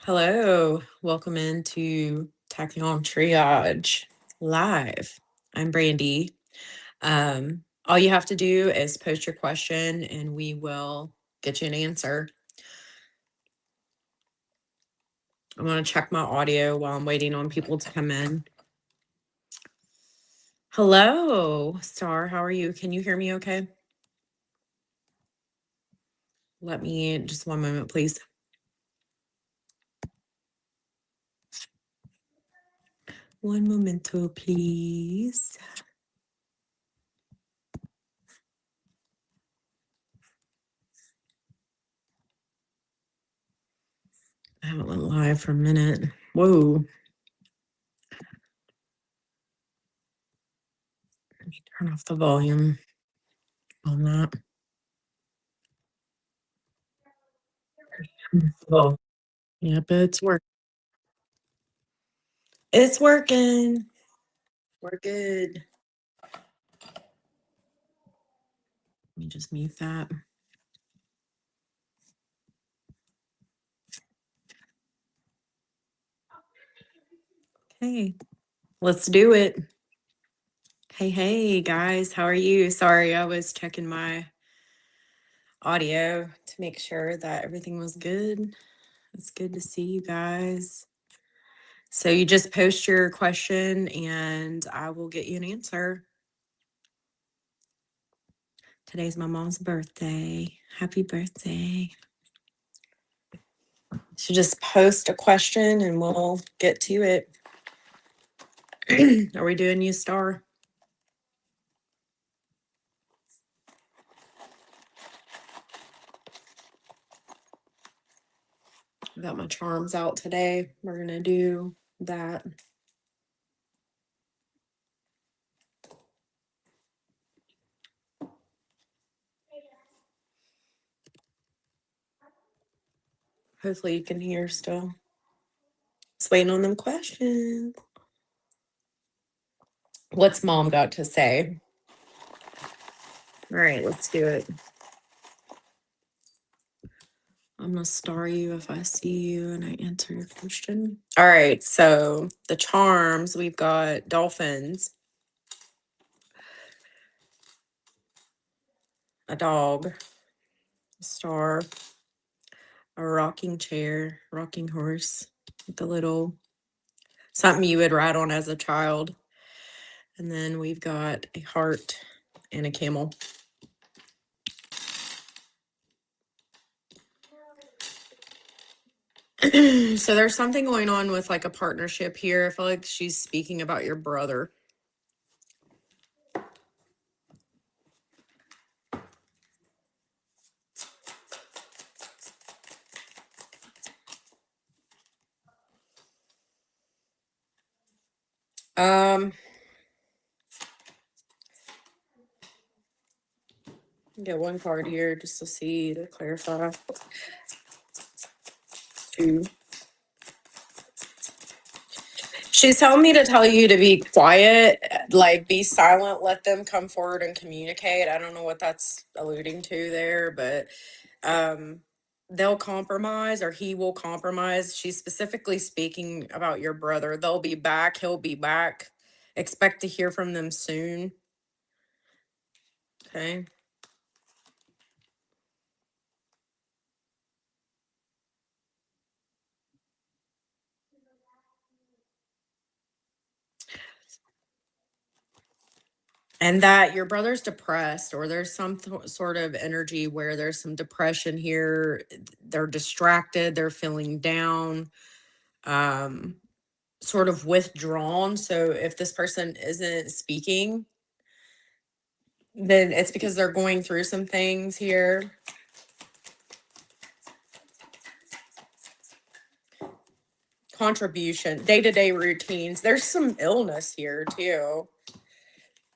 Hello, welcome into Taccion Triage live. I'm Brandy. All you have to do is post your question and we will get you an answer. I'm going to check my audio while I'm waiting on people to come in. Hello, Star. How are you? Can you hear me okay? Let me just one moment, please. One momento, please. I haven't went live for a minute. Whoa. Let me turn off the volume on that. Oh, yep, it's working. It's working. We're good. Let me just mute that. Okay, let's do it. Hey, guys, how are you? Sorry, I was checking my audio to make sure that everything was good. It's good to see you guys. So you just post your question and I will get you an answer. Today's my mom's birthday. Happy birthday. So just post a question and we'll get to it. Are we doing you, Star? I got my charms out today. We're going to do that. Hopefully you can hear still. Just waiting on them questions. What's mom got to say? All right, let's do it. I'm going to star you if I see you and I answer your question. All right, so the charms, we've got dolphins, a dog, a star, a rocking chair, rocking horse, with a little something you would ride on as a child. And then we've got a heart and a camel. So there's something going on with like a partnership here. I feel like she's speaking about your brother. Get one card here just to see, to clarify. Two. She's telling me to tell you to be quiet, like be silent, let them come forward and communicate. I don't know what that's alluding to there, but they'll compromise or he will compromise. She's specifically speaking about your brother. They'll be back. He'll be back. Expect to hear from them soon. Okay. And that your brother's depressed, or there's some sort of energy where there's some depression here. They're distracted, they're feeling down, sort of withdrawn. So if this person isn't speaking, then it's because they're going through some things here. Contribution, day-to-day routines. There's some illness here too.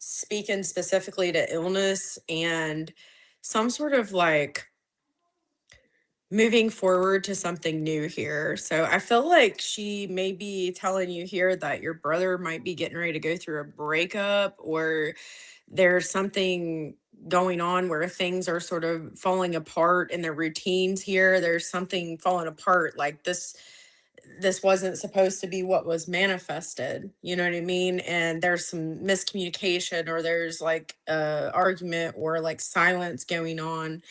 Speaking specifically to illness and some sort of like moving forward to something new here. So I feel like she may be telling you here that your brother might be getting ready to go through a breakup, or there's something going on where things are sort of falling apart in their routines here. There's something falling apart, like this this wasn't supposed to be what was manifested. You know what I mean? And there's some miscommunication, or there's like a argument or like silence going on.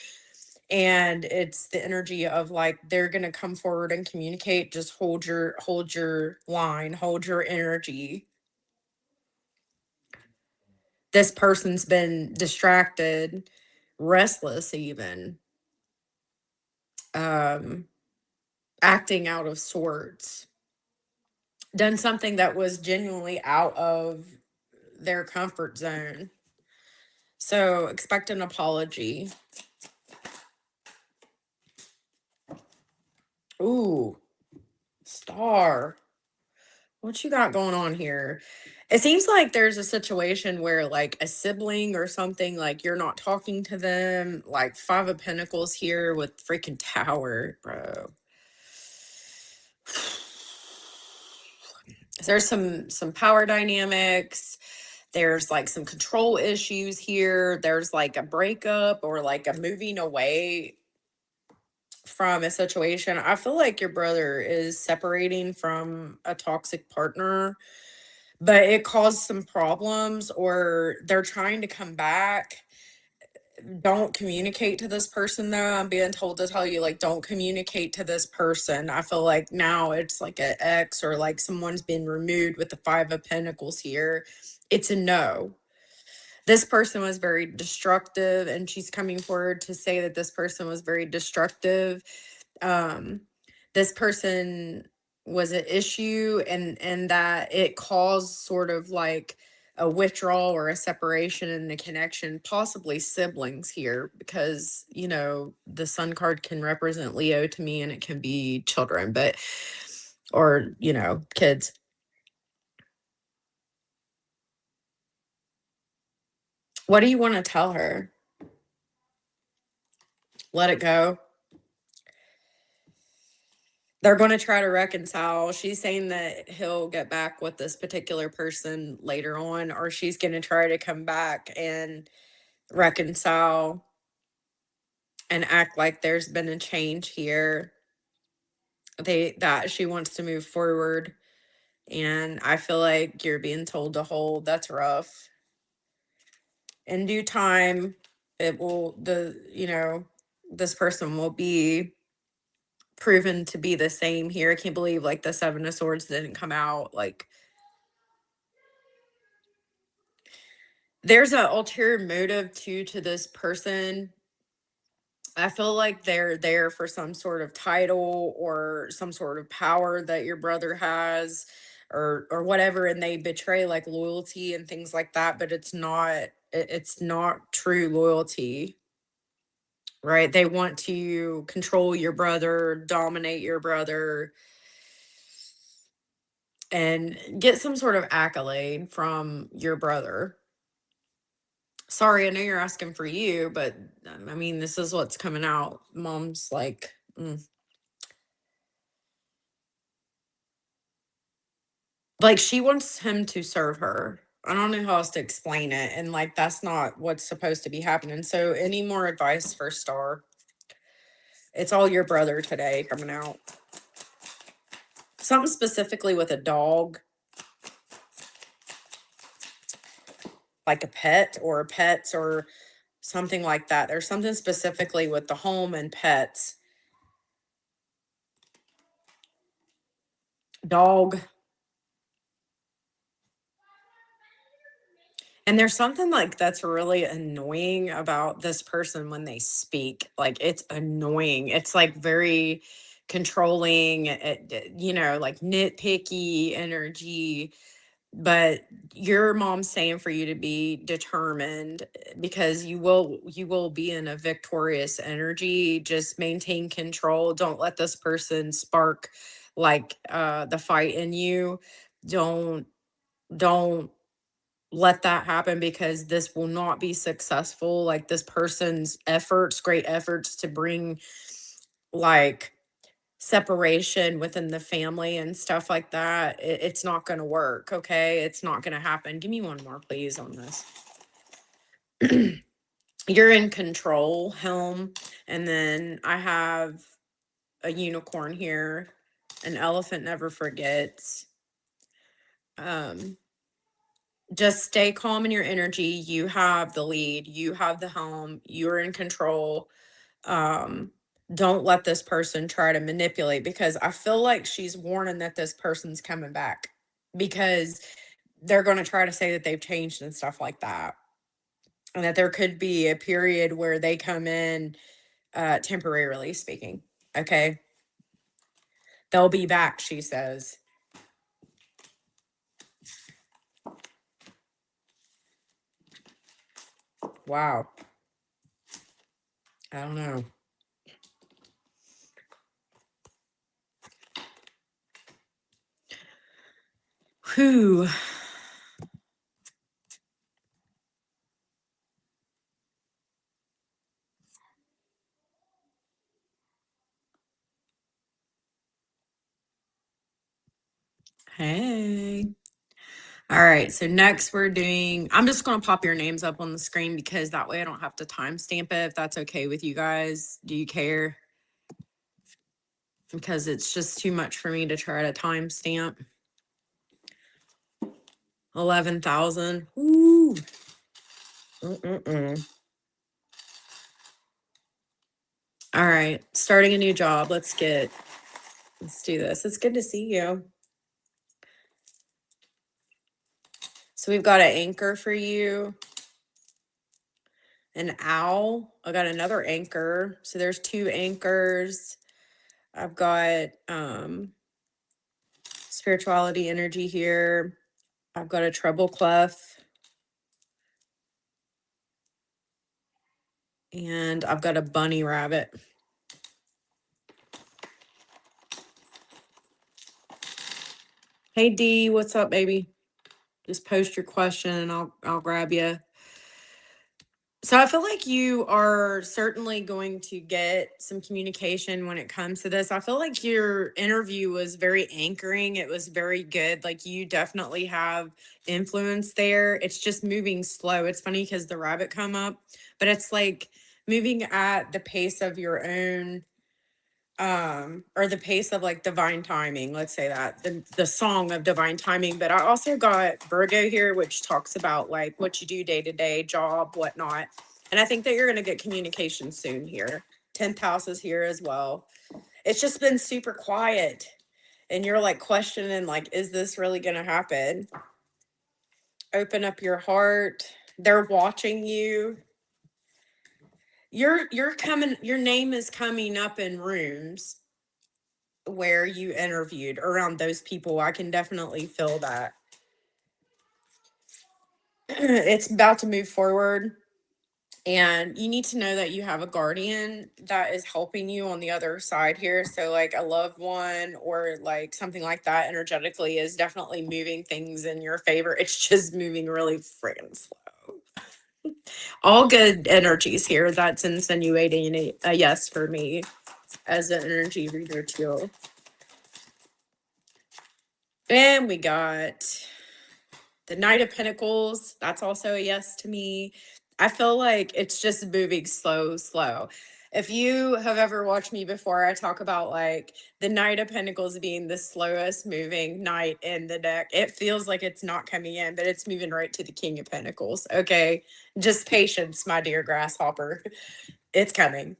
And it's the energy of like they're gonna come forward and communicate. Just hold your line, hold your energy. This person's been distracted, restless, even um acting out of sorts, done something that was genuinely out of their comfort zone. So expect an apology. Ooh, star. What you got going on here? It seems like there's a situation where like a sibling or something, like you're not talking to them, like Five of Pentacles here with freaking Tower, bro. There's some power dynamics. There's like some control issues here. There's like a breakup or like a moving away from a situation. I feel like your brother is separating from a toxic partner, but it caused some problems, or they're trying to come back. Don't communicate to this person, though. I'm being told to tell you, like, don't communicate to this person. I feel like now it's like an ex, or like someone's been removed with the Five of Pentacles here. It's a no. This person was very destructive, and she's coming forward to say that this person was very destructive. This person was an issue, and that it caused sort of like a withdrawal or a separation in the connection, possibly siblings here, because the sun card can represent Leo to me, and it can be children, but or kids. What do you want to tell her? Let it go. They're going to try to reconcile. She's saying that he'll get back with this particular person later on, or she's going to try to come back and reconcile and act like there's been a change here. That she wants to move forward, and I feel like you're being told to hold. That's rough. In due time, it will this person will be proven to be the same here. I can't believe like the Seven of Swords didn't come out. Like, there's an ulterior motive too to this person. I feel like they're there for some sort of title or some sort of power that your brother has, or whatever, and they betray like loyalty and things like that, but it's not true loyalty. Right? They want to control your brother, dominate your brother, and get some sort of accolade from your brother. Sorry, I know you're asking for you, but I mean, this is what's coming out. Mom's like, like she wants him to serve her. I don't know how else to explain it. And like, that's not what's supposed to be happening. So, any more advice for Star? It's all your brother today coming out. Something specifically with a dog, like a pet or pets or something like that. There's something specifically with the home and pets. Dog. And there's something like that's really annoying about this person when they speak. Like, it's annoying. It's like very controlling, like nitpicky energy. But your mom's saying for you to be determined, because you will be in a victorious energy. Just maintain control. Don't let this person spark like the fight in you. Don't let that happen, because this will not be successful. Like, this person's great efforts to bring like separation within the family and stuff like that, it's not going to work. Okay, it's not going to happen. Give me one more please on this. You're in control, Helm, and then I have a unicorn here. An elephant never forgets. Just stay calm in your energy. You have the lead, you have the helm, you're in control. Um, don't let this person try to manipulate, because I feel like she's warning that this person's coming back, because they're going to try to say that they've changed and stuff like that. And that there could be a period where they come in, temporarily speaking. Okay. They'll be back, she says. Wow. I don't know. Whew. Hey. All right. So next we're doing, I'm just going to pop your names up on the screen because that way I don't have to timestamp it. If that's okay with you guys. Do you care? Because it's just too much for me to try to timestamp. 11,000. Ooh. Mm-mm-mm. All right. Starting a new job. Let's do this. It's good to see you. So we've got an anchor for you. An owl. I got another anchor. So there's 2 anchors. I've got spirituality energy here. I've got a treble clef. And I've got a bunny rabbit. Hey D, what's up, baby? Just post your question and I'll grab you. So I feel like you are certainly going to get some communication when it comes to this. I feel like your interview was very anchoring. It was very good. Like, you definitely have influence there. It's just moving slow. It's funny because the rabbit come up, but it's like moving at the pace of your own, or the pace of like divine timing. Let's say that the song of divine timing. But I also got Virgo here, which talks about like what you do day to day, job, whatnot. And I think that you're going to get communication soon here. 10th house is here as well. It's just been super quiet, and you're like questioning, like, is this really going to happen? Open up your heart. They're watching you. You're coming, your name is coming up in rooms where you interviewed around those people. I can definitely feel that. It's about to move forward, and you need to know that you have a guardian that is helping you on the other side here. So like a loved one or like something like that energetically is definitely moving things in your favor. It's just moving really freaking slow. All good energies here. That's insinuating a yes for me as an energy reader too. And we got the Knight of Pentacles. That's also a yes to me. I feel like it's just moving slow. If you have ever watched me before, I talk about like the Knight of Pentacles being the slowest moving knight in the deck. It feels like it's not coming in, but it's moving right to the King of Pentacles. Okay. Just patience, my dear grasshopper. It's coming.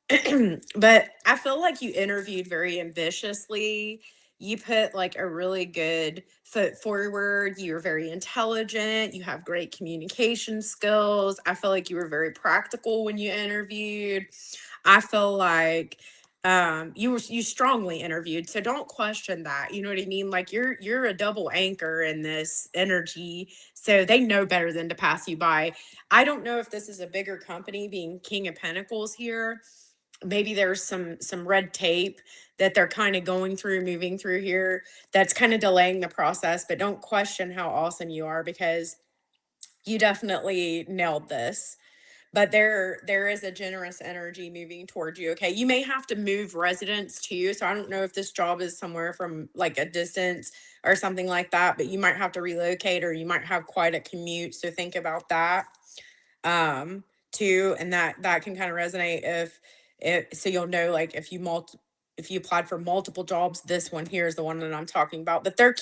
But I feel like you interviewed very ambitiously. You put like a really good foot forward. You're very intelligent. You have great communication skills. I feel like you were very practical when you interviewed. I feel like you strongly interviewed. So don't question that. You know what I mean? Like you're a double anchor in this energy. So they know better than to pass you by. I don't know if this is a bigger company being King of Pentacles here. Maybe there's some red tape that they're kind of going through, moving through here, that's kind of delaying the process. But don't question how awesome you are, because you definitely nailed this. But there is a generous energy moving towards you. Okay, you may have to move residence too, so I don't know if this job is somewhere from like a distance or something like that, but you might have to relocate, or you might have quite a commute, so think about that too. And that can kind of resonate if so you'll know, like, if you if you applied for multiple jobs, this one here is the one that I'm talking about. But they're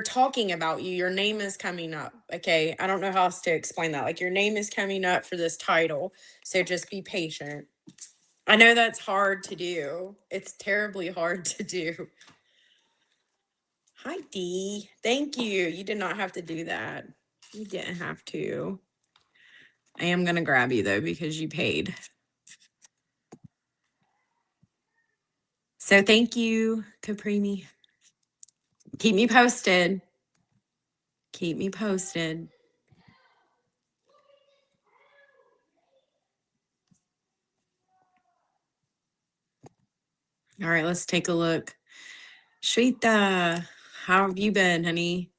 talking about you. Your name is coming up. Okay. I don't know how else to explain that. Like your name is coming up for this title. So just be patient. I know that's hard to do. It's terribly hard to do. Hi, Dee. Thank you. You did not have to do that. You didn't have to. I am going to grab you though because you paid. So thank you, Caprimi. Keep me posted. Keep me posted. All right, let's take a look. Shweta, how have you been, honey?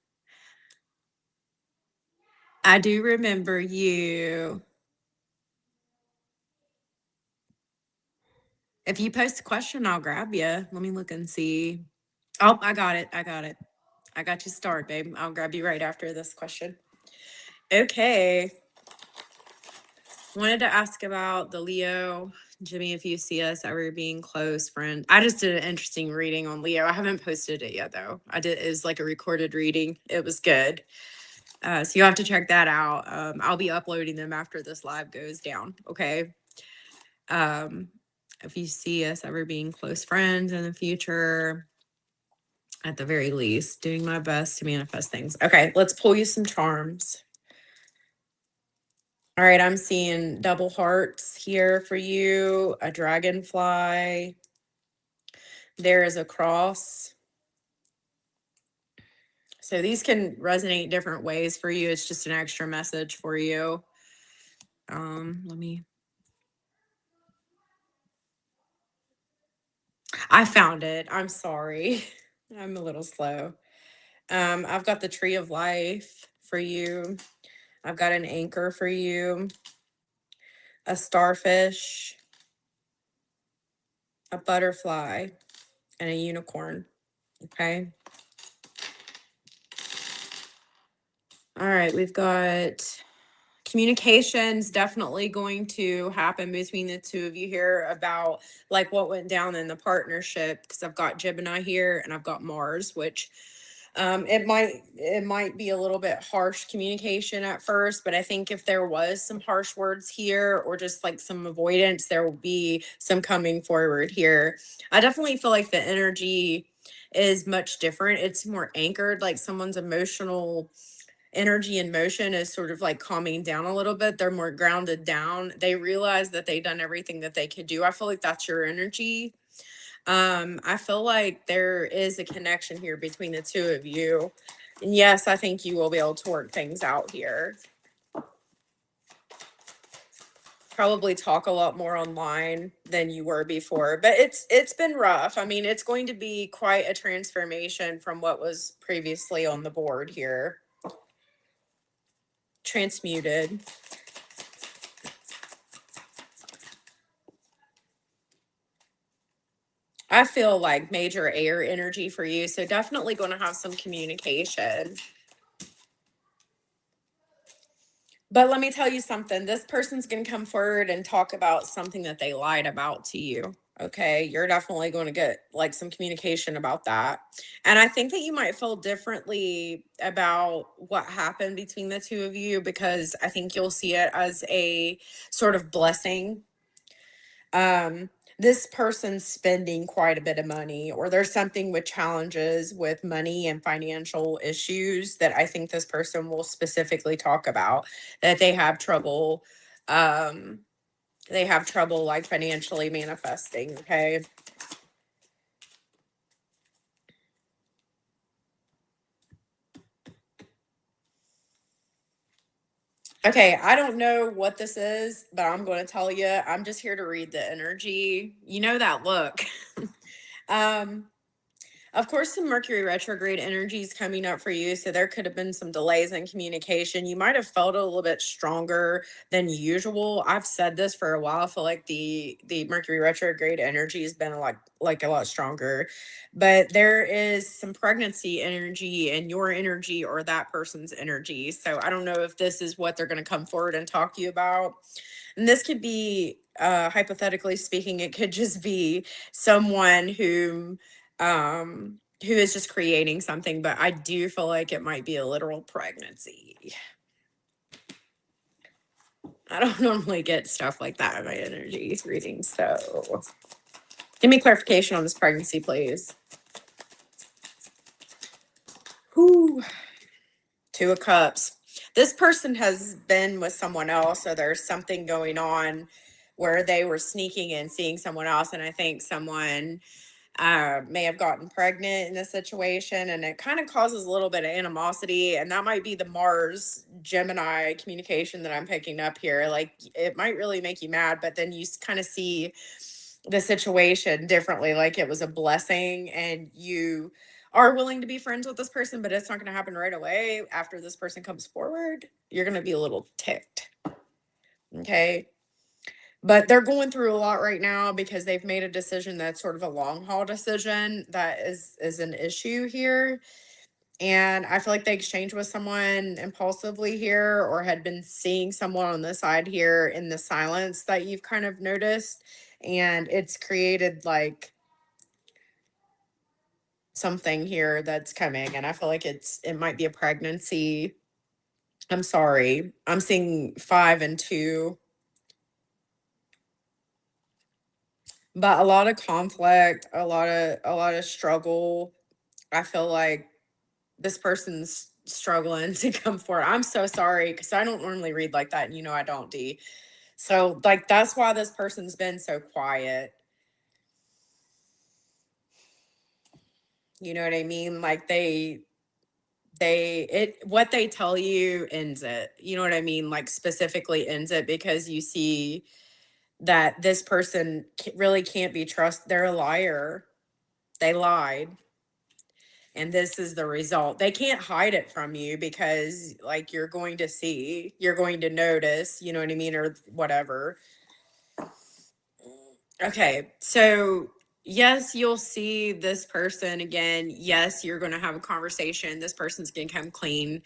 I do remember you. If you post a question, I'll grab you. Let me look and see. Oh, I got it. I got you started, babe. I'll grab you right after this question. Okay. Wanted to ask about the Leo. Jimmy, if you see us ever being close friends. I just did an interesting reading on Leo. I haven't posted it yet though. It was like a recorded reading. It was good. So you'll have to check that out. I'll be uploading them after this live goes down. Okay. If you see us ever being close friends in the future, at the very least, doing my best to manifest things. Okay, let's pull you some charms. All right, I'm seeing double hearts here for you, a dragonfly. There is a cross. So these can resonate different ways for you. It's just an extra message for you. I found it. I'm sorry. I'm a little slow. I've got the tree of life for you. I've got an anchor for you, a starfish, a butterfly, and a unicorn. Okay. All right. We've got communications definitely going to happen between the two of you here about like what went down in the partnership, because I've got Gemini here and I've got Mars, which it might be a little bit harsh communication at first, but I think if there was some harsh words here or just like some avoidance, there will be some coming forward here. I definitely feel like the energy is much different. It's more anchored, like someone's emotional energy and motion is sort of like calming down a little bit. They're more grounded down. They realize that they've done everything that they could do. I feel like that's your energy. I feel like there is a connection here between the two of you. And yes, I think you will be able to work things out here. Probably talk a lot more online than you were before, but it's been rough. I mean, it's going to be quite a transformation from what was previously on the board here. Transmuted. I feel like major air energy for you. So definitely going to have some communication. But let me tell you something. This person's going to come forward and talk about something that they lied about to you. Okay. You're definitely going to get like some communication about that. And I think that you might feel differently about what happened between the two of you, because I think you'll see it as a sort of blessing. This person's spending quite a bit of money, or there's something with challenges with money and financial issues that I think this person will specifically talk about, that they have trouble like financially manifesting. Okay. Okay, I don't know what this is, but I'm going to tell you, I'm just here to read the energy. You know that look. um Of course, some Mercury retrograde energy is coming up for you. So there could have been some delays in communication. You might have felt a little bit stronger than usual. I've said this for a while. I feel like the Mercury retrograde energy has been a lot stronger. But there is some pregnancy energy in your energy or that person's energy. So I don't know if this is what they're going to come forward and talk to you about. And this could be, hypothetically speaking, it could just be someone who is just creating something, but I do feel like it might be a literal pregnancy. I don't normally get stuff like that in my energy readings, so give me clarification on this pregnancy, please. Whew. Two of Cups. This person has been with someone else, so there's something going on where they were sneaking in, seeing someone else, and I think someone may have gotten pregnant in this situation, and it kind of causes a little bit of animosity, and that might be the Mars Gemini communication that I'm picking up here. Like, it might really make you mad, but then you kind of see the situation differently, like it was a blessing, and you are willing to be friends with this person, but it's not going to happen right away. After this person comes forward, you're going to be a little ticked. Okay. But they're going through a lot right now because they've made a decision that's sort of a long haul decision that is an issue here. And I feel like they exchanged with someone impulsively here, or had been seeing someone on the side here in the silence that you've kind of noticed. And it's created like something here that's coming. And I feel like it might be a pregnancy. I'm sorry. I'm seeing 5 and 2. But a lot of conflict, a lot of struggle. I feel like this person's struggling to come forward. I'm so sorry because I don't normally read like that, and I don't, D. So like that's why this person's been so quiet. You know what I mean? Like what they tell you ends it. You know what I mean? Like specifically ends it, because you see that this person really can't be trusted. They're a liar. They lied. And this is the result. They can't hide it from you, because like you're going to see, you're going to notice, you know what I mean, or whatever. Okay, so yes, you'll see this person again. Yes, you're going to have a conversation. This person's going to come clean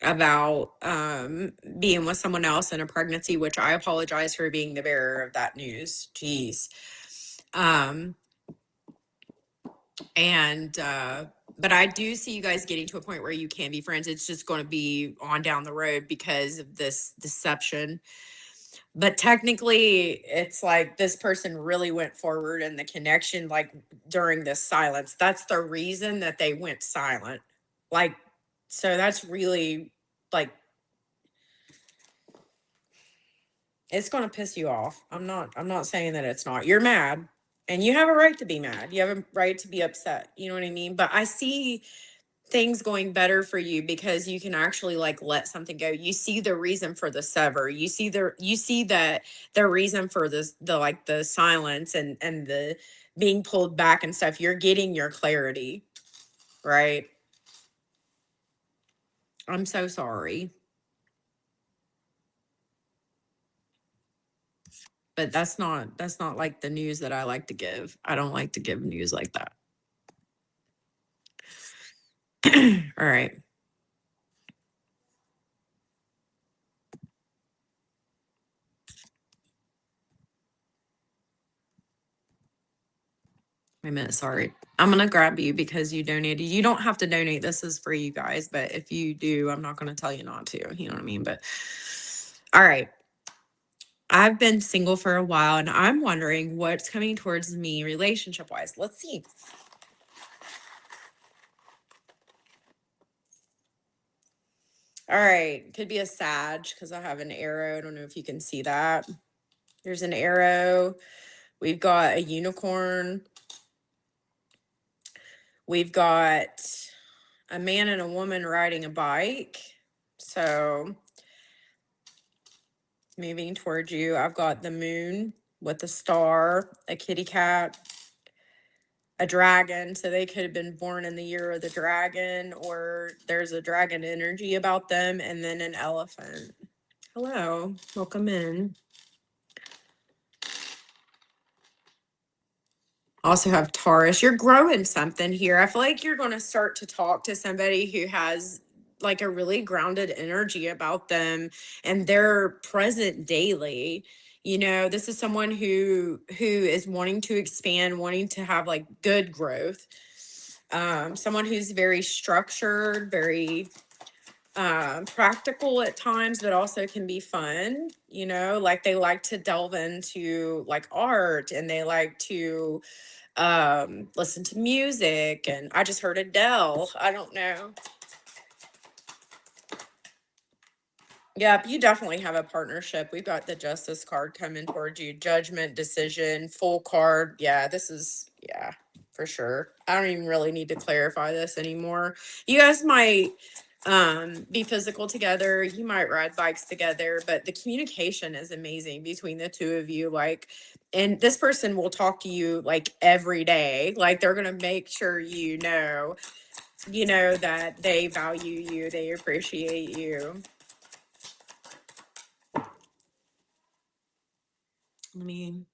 about being with someone else in a pregnancy, which I apologize for being the bearer of that news. Jeez. And but I do see you guys getting to a point where you can be friends. It's just going to be on down the road because of this deception. But technically, it's like this person really went forward in the connection, like during this silence. That's the reason that they went silent. Like, so that's really like, it's going to piss you off. I'm not saying that it's not. You're mad, and you have a right to be mad. You have a right to be upset. You know what I mean? But I see things going better for you because you can actually like let something go. You see the reason for the sever. You see that the reason for the like the silence and the being pulled back and stuff. You're getting your clarity, right? I'm so sorry. But that's not like the news that I like to give. I don't like to give news like that. All right. Wait a minute, sorry. I'm gonna grab you because you donated. You don't have to donate. This is for you guys, but if you do, I'm not gonna tell you not to. You know what I mean? But all right. I've been single for a while, and I'm wondering what's coming towards me relationship wise. Let's see. All right. Could be a Sag because I have an arrow. I don't know if you can see that. There's an arrow. We've got a unicorn. We've got a man and a woman riding a bike. So moving towards you, I've got the moon with a star, a kitty cat, a dragon. So they could have been born in the year of the dragon, or there's a dragon energy about them, and then an elephant. Hello, welcome in. Also have Taurus. You're growing something here. I feel like you're going to start to talk to somebody who has like a really grounded energy about them, and they're present daily. You know, this is someone who is wanting to expand, wanting to have like good growth. Someone who's very structured, very practical at times, but also can be fun. You know, like they like to delve into like art, and they like to listen to music. And I just heard Adele. I don't know. Yep, you definitely have a partnership. We've got the justice card coming towards you. Judgment, decision, full card. Yeah, this is, yeah, for sure. I don't even really need to clarify this anymore. You guys might be physical together. You might ride bikes together, but the communication is amazing between the two of you. Like, and this person will talk to you like every day. Like they're going to make sure you know that they value you, they appreciate you. I mean,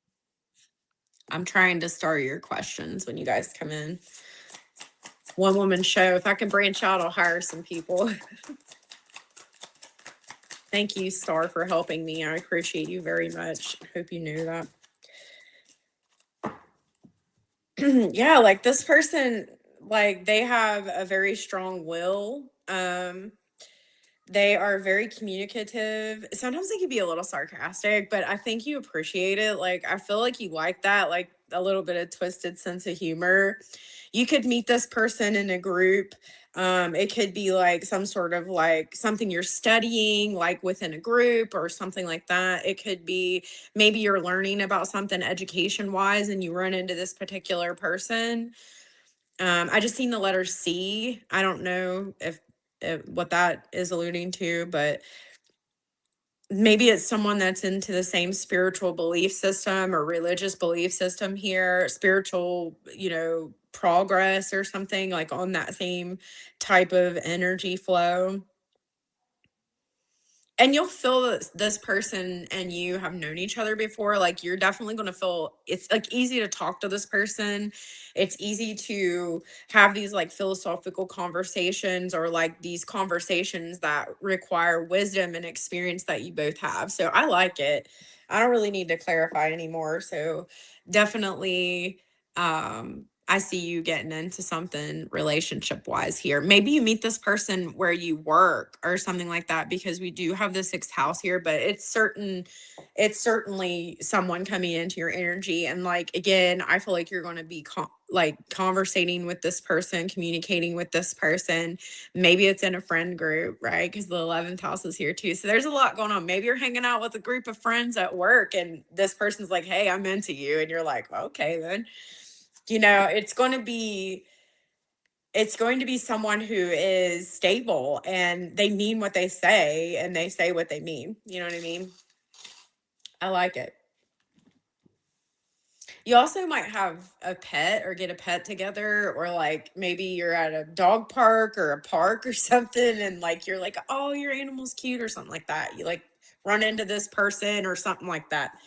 I'm trying to start your questions when you guys come in. One woman show. If I can branch out, I'll hire some people. Thank you, Star, for helping me. I appreciate you very much. Hope you knew that. Yeah, like this person, like they have a very strong will. They are very communicative. Sometimes they can be a little sarcastic, but I think you appreciate it. Like, I feel like you like that, like a little bit of twisted sense of humor. You could meet this person in a group. It could be like some sort of like something you're studying, like within a group or something like that. It could be maybe you're learning about something education wise and you run into this particular person. I just seen the letter C. I don't know if what that is alluding to, but maybe it's someone that's into the same spiritual belief system or religious belief system here, spiritual, you know, progress or something like on that same type of energy flow. And you'll feel that this person and you have known each other before. Like you're definitely going to feel it's like easy to talk to this person. It's easy to have these like philosophical conversations or like these conversations that require wisdom and experience that you both have. So I like it. I don't really need to clarify anymore. So definitely I see you getting into something relationship wise here. Maybe you meet this person where you work or something like that, because we do have the sixth house here, but it's certainly someone coming into your energy. And like, again, I feel like you're going to be like conversating with this person, communicating with this person. Maybe it's in a friend group, right? Because the 11th house is here too. So there's a lot going on. Maybe you're hanging out with a group of friends at work and this person's like, hey, I'm into you. And you're like, okay, then. You know, it's going to be someone who is stable and they mean what they say and they say what they mean. You know what I mean? I like it. You also might have a pet or get a pet together, or like maybe you're at a dog park or a park or something, and like you're like, oh, your animal's cute or something like that. You like run into this person or something like that.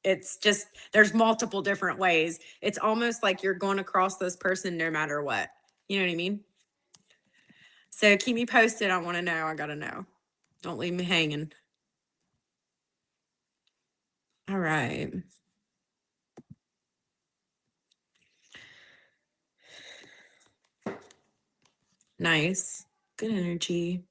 It's just there's multiple different ways. It's almost like you're going across this person no matter what. You know what I mean? So keep me posted. I want to know. I got to know. Don't leave me hanging. All right. Nice. Good energy.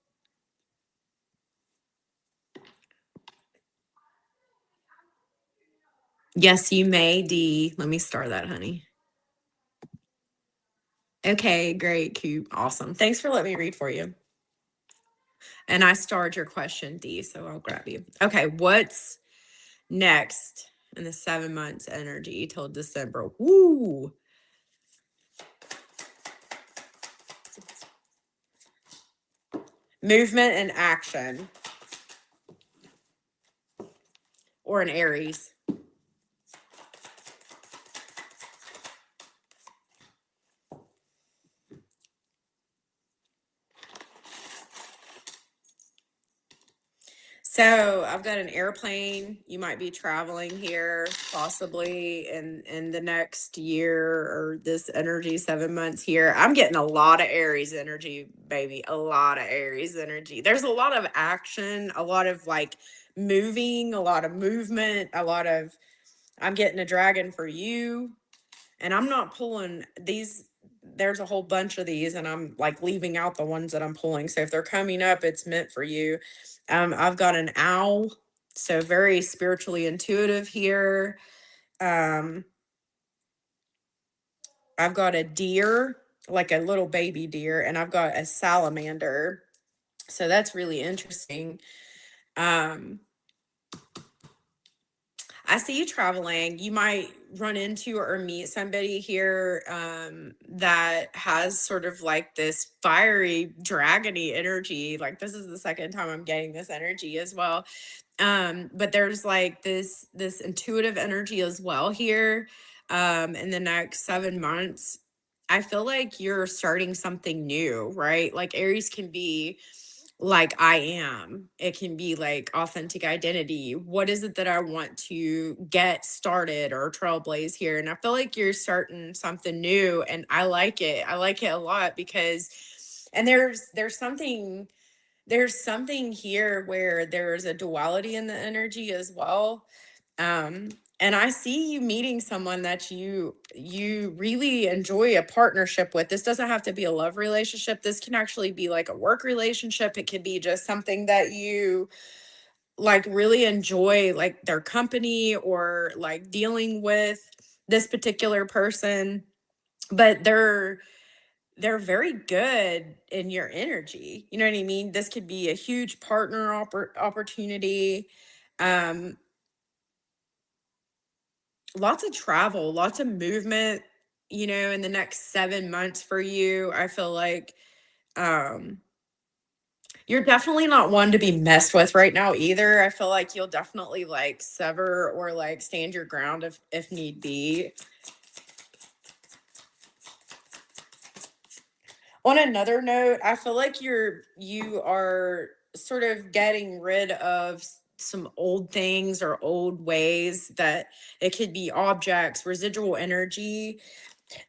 Yes, you may, D. Let me start that, honey. Okay, great, cute, awesome. Thanks for letting me read for you. And I starred your question, D, so I'll grab you. Okay, what's next in the 7 months energy till December? Woo! Movement and action. Or an Aries. So I've got an airplane. You might be traveling here possibly in the next year or this energy 7 months here. I'm getting a lot of Aries energy, baby. A lot of Aries energy. There's a lot of action, a lot of like moving, a lot of movement, a lot of I'm getting a dragon for you. And I'm not pulling these. There's a whole bunch of these, and I'm like leaving out the ones that I'm pulling. So if they're coming up, it's meant for you. I've got an owl, so very spiritually intuitive here. Um, I've got a deer, like a little baby deer, and I've got a salamander. So that's really interesting. Um, I see you traveling. You might run into or meet somebody here that has sort of like this fiery, dragony energy. Like this is the second time I'm getting this energy as well. But there's like this intuitive energy as well here. In the next 7 months, I feel like you're starting something new, right? Like Aries can be like I am. It can be like authentic identity. What is it that I want to get started or trailblaze here? And I feel like you're starting something new and I like it. I like it a lot because and there's something here where there's a duality in the energy as well. um and I see you meeting someone that you really enjoy a partnership with. This doesn't have to be a love relationship. This can actually be like a work relationship. It could be just something that you like really enjoy, like their company or like dealing with this particular person. But they're very good in your energy. You know what I mean? This could be a huge partner opportunity. Um, Lots of travel, lots of movement, in the next 7 months for you. I feel like um, you're definitely not one to be messed with right now either. I feel like you'll definitely like sever or like stand your ground if need be. On another note, I feel like you are sort of getting rid of some old things or old ways that it could be objects, residual energy.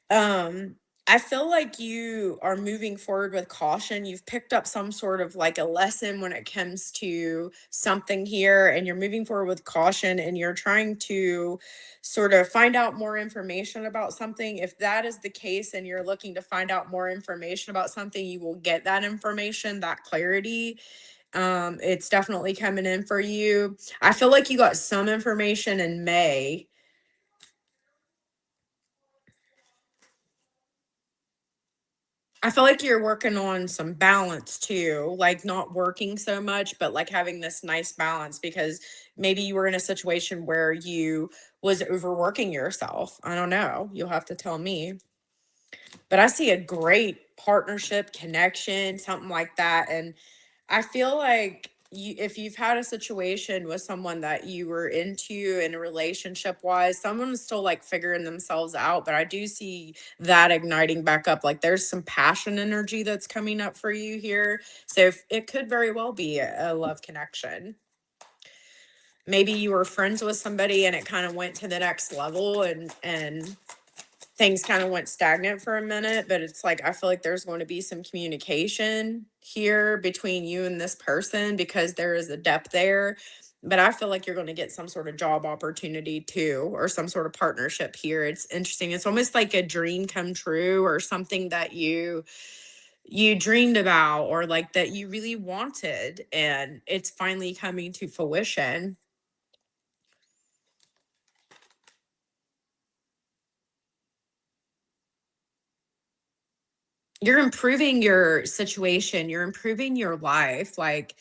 um, I feel like you are moving forward with caution. You've picked up some sort of like a lesson when it comes to something here, and you're moving forward with caution and you're trying to sort of find out more information about something. If that is the case and you're looking to find out more information about something, you will get that information, that clarity. It's definitely coming in for you. I feel like you got some information in May. I feel like you're working on some balance too, like not working so much, but like having this nice balance because maybe you were in a situation where you was overworking yourself. I don't know. You'll have to tell me. But I see a great partnership, connection, something like that. And I feel like if you've had a situation with someone that you were into in a relationship wise, someone's still like figuring themselves out. But I do see that igniting back up. Like there's some passion energy that's coming up for you here. So it could very well be a love connection. Maybe you were friends with somebody and it kind of went to the next level and things kind of went stagnant for a minute, but it's like I feel like there's going to be some communication here between you and this person because there is a depth there. But I feel like you're going to get some sort of job opportunity too, or some sort of partnership here. It's interesting. It's almost like a dream come true or something that you dreamed about or like that you really wanted and it's finally coming to fruition. You're improving your situation, you're improving your life. Like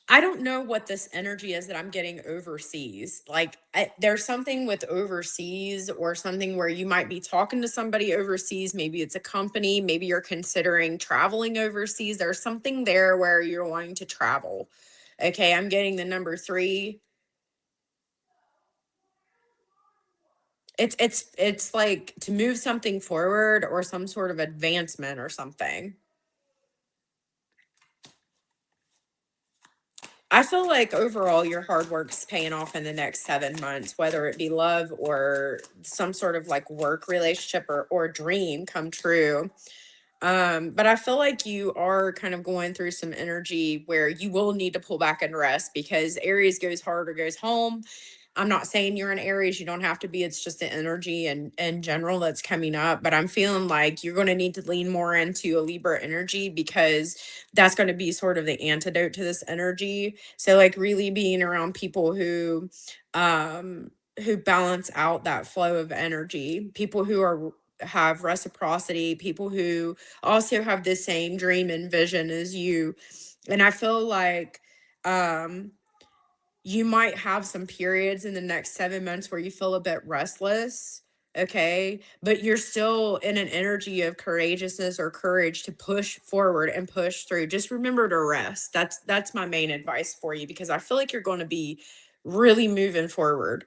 I don't know what this energy is that I'm getting overseas. Like, there's something with overseas or something where you might be talking to somebody overseas. Maybe it's a company. Maybe you're considering traveling overseas. There's something there where you're wanting to travel. Okay, I'm getting the number three. It's like to move something forward or some sort of advancement or something. I feel like overall your hard work's paying off in the next 7 months, whether it be love or some sort of like work relationship or dream come true. But I feel like you are kind of going through some energy where you will need to pull back and rest because Aries goes hard or goes home. I'm not saying you're in Aries, you don't have to be. It's just the energy and in general that's coming up. But I'm feeling like you're going to need to lean more into a Libra energy because that's going to be sort of the antidote to this energy. So like really being around people who balance out that flow of energy, people who are have reciprocity, people who also have the same dream and vision as you. And I feel like um you might have some periods in the next 7 months where you feel a bit restless, okay, but you're still in an energy of courageousness or courage to push forward and push through. Just remember to rest. That's my main advice for you because I feel like you're going to be really moving forward.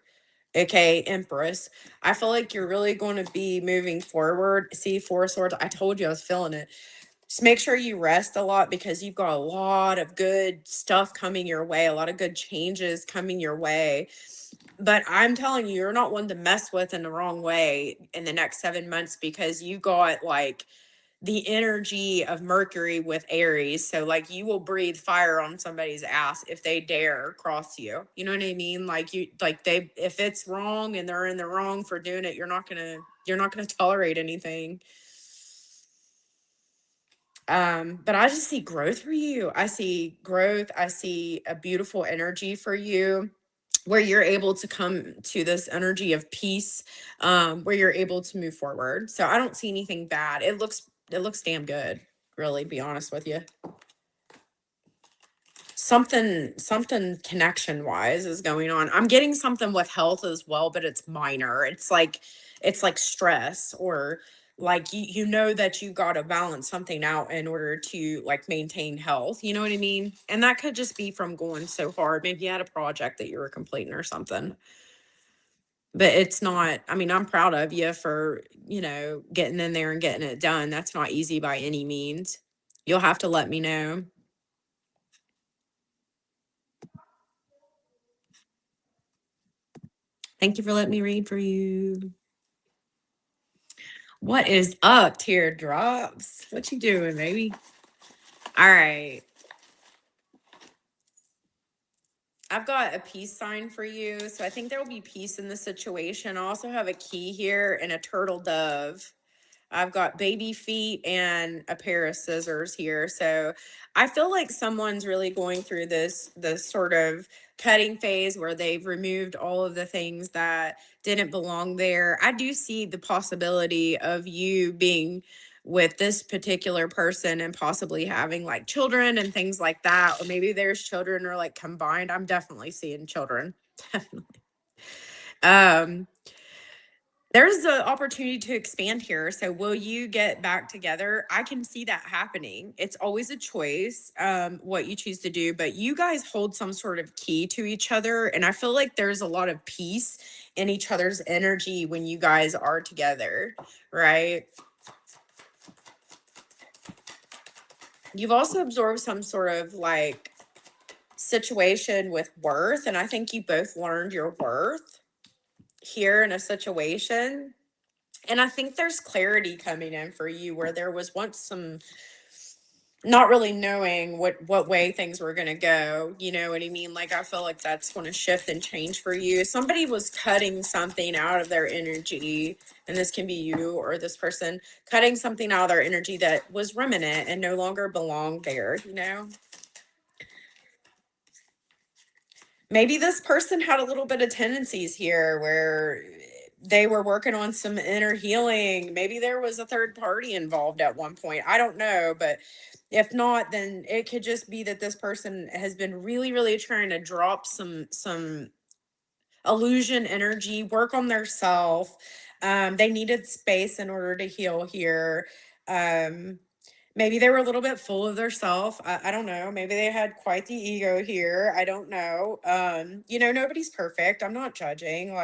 Okay, Empress. I feel like you're really going to be moving forward. See, Four of Swords. I told you I was feeling it. Just make sure you rest a lot because you've got a lot of good stuff coming your way, a lot of good changes coming your way. But I'm telling you, you're not one to mess with in the wrong way in the next 7 months because you got like the energy of Mercury with Aries. So like you will breathe fire on somebody's ass if they dare cross you. You know what I mean? Like you like they if it's wrong and they're in the wrong for doing it, you're not gonna tolerate anything. But I just see growth for you. I see growth. I see a beautiful energy for you where you're able to come to this energy of peace, where you're able to move forward. So I don't see anything bad. It looks damn good, really, be honest with you. Something connection wise is going on. I'm getting something with health as well, but it's minor. It's like stress or like you know that you got to balance something out in order to like maintain health. You know what I mean? And that could just be from going so hard. Maybe you had a project that you were completing or something. But it's not, I mean, I'm proud of you for, getting in there and getting it done. That's not easy by any means. You'll have to let me know. Thank you for letting me read for you. What is up, teardrops? What you doing, baby? All right. I've got a peace sign for you. So I think there will be peace in the situation. I also have a key here and a turtle dove. I've got baby feet and a pair of scissors here. So I feel like someone's really going through this sort of cutting phase where they've removed all of the things that didn't belong there. I do see the possibility of you being with this particular person and possibly having like children and things like that. Or maybe there's children or like combined. I'm definitely seeing children. Definitely. Um, there's an opportunity to expand here. So will you get back together? I can see that happening. It's always a choice, what you choose to do, but you guys hold some sort of key to each other. And I feel like there's a lot of peace in each other's energy when you guys are together, right? You've also absorbed some sort of like situation with worth. And I think you both learned your worth here in a situation. And I think there's clarity coming in for you where there was once some not really knowing what way things were going to go. You know what I mean? Like I feel like that's going to shift and change for you. Somebody was cutting something out of their energy, and this can be you or this person cutting something out of their energy that was remnant and no longer belonged there. Maybe this person had a little bit of tendencies here where they were working on some inner healing. Maybe there was a third party involved at one point. I don't know, but if not, then it could just be that this person has been really, really trying to drop some illusion energy, work on their self. They needed space in order to heal here. Um, Maybe they were a little bit full of their self. I don't know. Maybe they had quite the ego here. I don't know. Nobody's perfect. I'm not judging.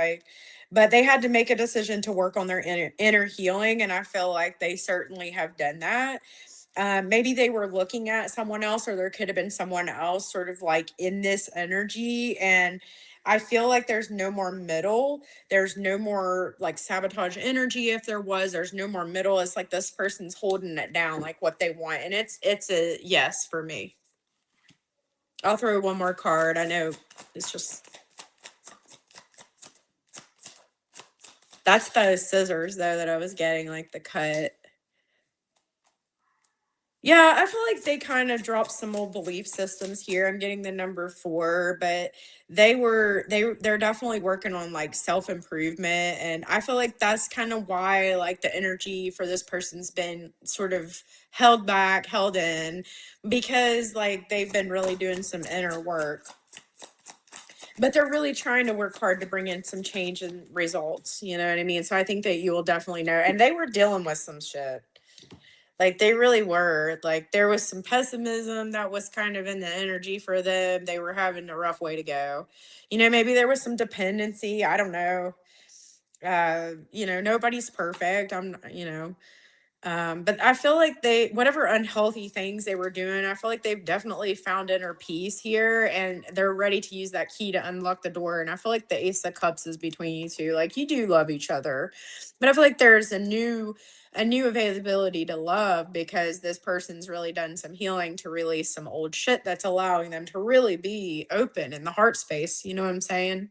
But they had to make a decision to work on their inner healing, and I feel like they certainly have done that. Maybe they were looking at someone else, or there could have been someone else sort of like in this energy. And I feel like there's no more middle. There's no more like sabotage energy. If there was, there's no more middle. It's like this person's holding it down, like what they want. And it's a yes for me. I'll throw one more card. I know it's just, that's those scissors though that I was getting, like the cut. Yeah, I feel like they kind of dropped some old belief systems here. I'm getting the number 4, but they're definitely working on like self-improvement. And I feel like that's kind of why like the energy for this person's been sort of held back, held in, because like they've been really doing some inner work. But they're really trying to work hard to bring in some change and results. You know what I mean? So I think that you will definitely know. And they were dealing with some shit. Like they really were. Like there was some pessimism that was kind of in the energy for them. They were having a rough way to go. You know, maybe there was some dependency. I don't know. You know, nobody's perfect. But I feel like whatever unhealthy things they were doing, I feel like they've definitely found inner peace here, and they're ready to use that key to unlock the door. And I feel like the Ace of Cups is between you two. Like you do love each other, but I feel like there's a new availability to love, because this person's really done some healing to release some old shit that's allowing them to really be open in the heart space. You know what I'm saying?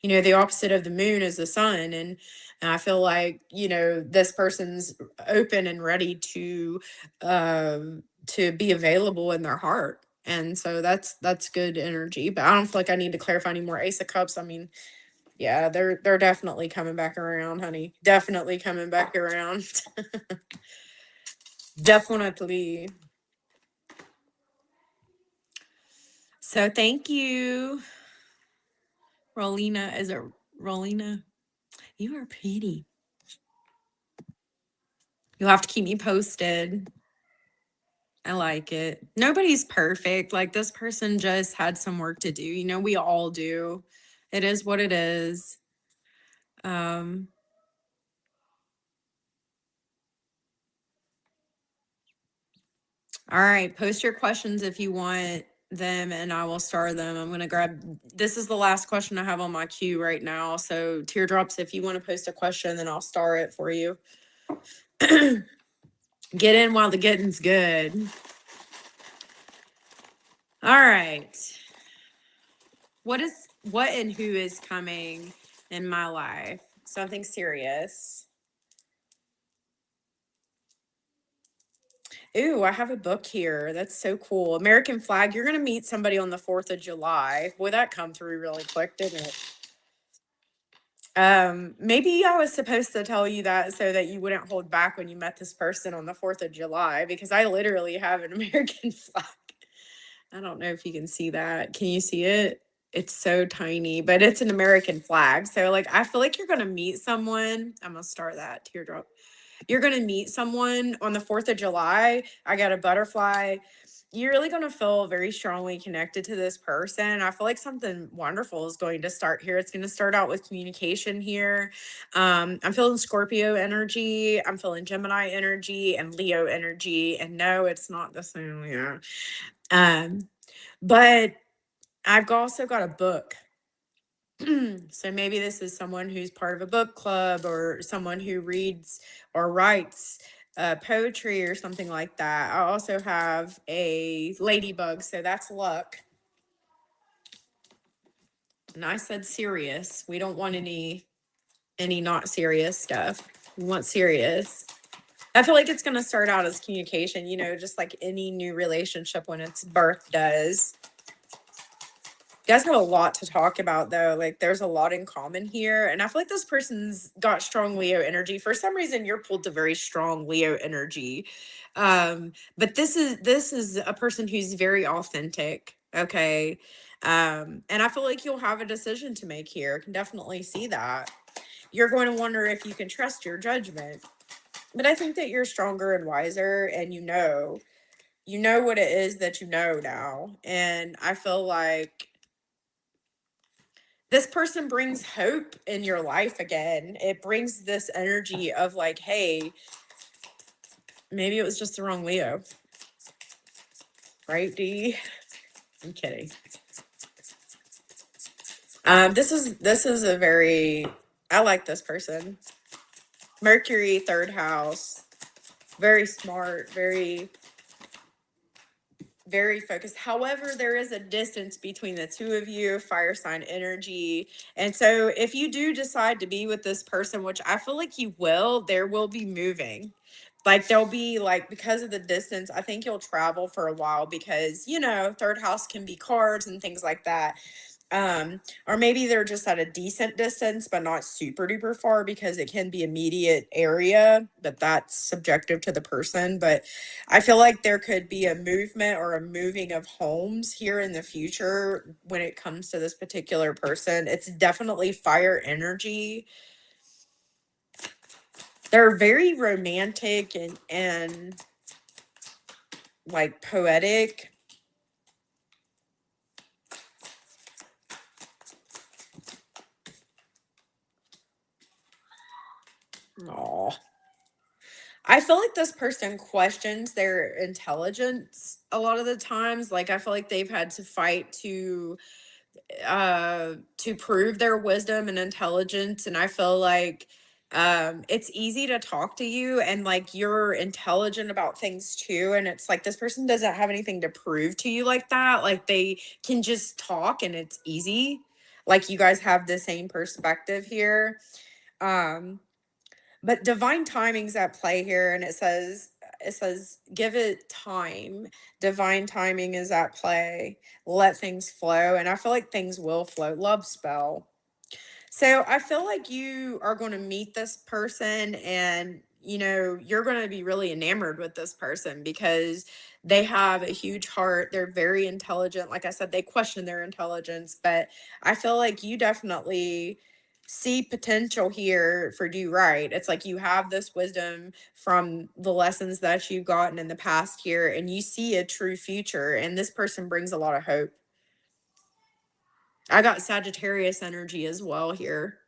You know, the opposite of the moon is the sun. And I feel like, you know, this person's open and ready to be available in their heart. And so that's good energy. But I don't feel like I need to clarify any more. Ace of Cups, I mean, yeah, they're definitely coming back around, honey. Definitely coming back around. Definitely. So thank you. Rolina. Is it Rolina? You are pretty. You'll have to keep me posted. I like it. Nobody's perfect. Like this person just had some work to do. You know, we all do. It is what it is. Um, all right. Post your questions if you want them, and I will star them. I'm going to grab, this is the last question I have on my queue right now. So teardrops, if you want to post a question, then I'll star it for you. Get in while the getting's good. All right. What and who is coming in my life? Something serious. Ooh, I have a book here. That's so cool. American flag. You're going to meet somebody on the 4th of July. Boy, that come through really quick, didn't it? Maybe I was supposed to tell you that so that you wouldn't hold back when you met this person on the 4th of July, because I literally have an American flag. I don't know if you can see that. Can you see it? It's so tiny, but it's an American flag. So like I feel like you're going to meet someone. I'm going to start that teardrop. You're going to meet someone on the 4th of July. I got a butterfly. You're really going to feel very strongly connected to this person. I feel like something wonderful is going to start here. It's going to start out with communication here. I'm feeling Scorpio energy. I'm feeling Gemini energy and Leo energy. And no, it's not the same. Yeah. But I've also got a book. So maybe this is someone who's part of a book club, or someone who reads or writes poetry or something like that. I also have a ladybug, so that's luck. And I said serious. We don't want any not serious stuff. We want serious. I feel like it's going to start out as communication, you know, just like any new relationship when its birth does. You guys have a lot to talk about though. Like there's a lot in common here. And I feel like this person's got strong Leo energy. For some reason, you're pulled to very strong Leo energy. But this is a person who's very authentic. Okay. And I feel like you'll have a decision to make here. I can definitely see that. You're going to wonder if you can trust your judgment. But I think that you're stronger and wiser, and you know what it is that you know now. And I feel like this person brings hope in your life again. It brings this energy of like, hey, Maybe it was just the wrong Leo. Right, D? I'm kidding. This is a very, I like this person. Mercury, third house. Very smart, very focused. However, there is a distance between the two of you, fire sign energy. And so if you do decide to be with this person, which I feel like you will, there will be moving. Like there'll be like, because of the distance, I think you'll travel for a while because, third house can be cars and things like that. Or maybe they're just at a decent distance, but not super duper far because it can be immediate area, but that's subjective to the person. But I feel like there could be a movement or a moving of homes here in the future when it comes to this particular person. It's definitely fire energy. They're very romantic and like poetic. Aw. I feel like this person questions their intelligence a lot of the times. Like I feel like they've had to fight to prove their wisdom and intelligence, and I feel like it's easy to talk to you and like you're intelligent about things too, and it's like this person doesn't have anything to prove to you like that. Like they can just talk and it's easy. Like you guys have the same perspective here. Um but divine timing's at play here, and it says give it time. Divine timing is at play. Let things flow, and I feel like things will flow. Love spell. So I feel like you are going to meet this person, and you're going to be really enamored with this person because they have a huge heart. They're very intelligent. Like I said, they question their intelligence, but I feel like you definitely see potential here for do right. It's like you have this wisdom from the lessons that you've gotten in the past here, and you see a true future, and this person brings a lot of hope. I got Sagittarius energy as well here.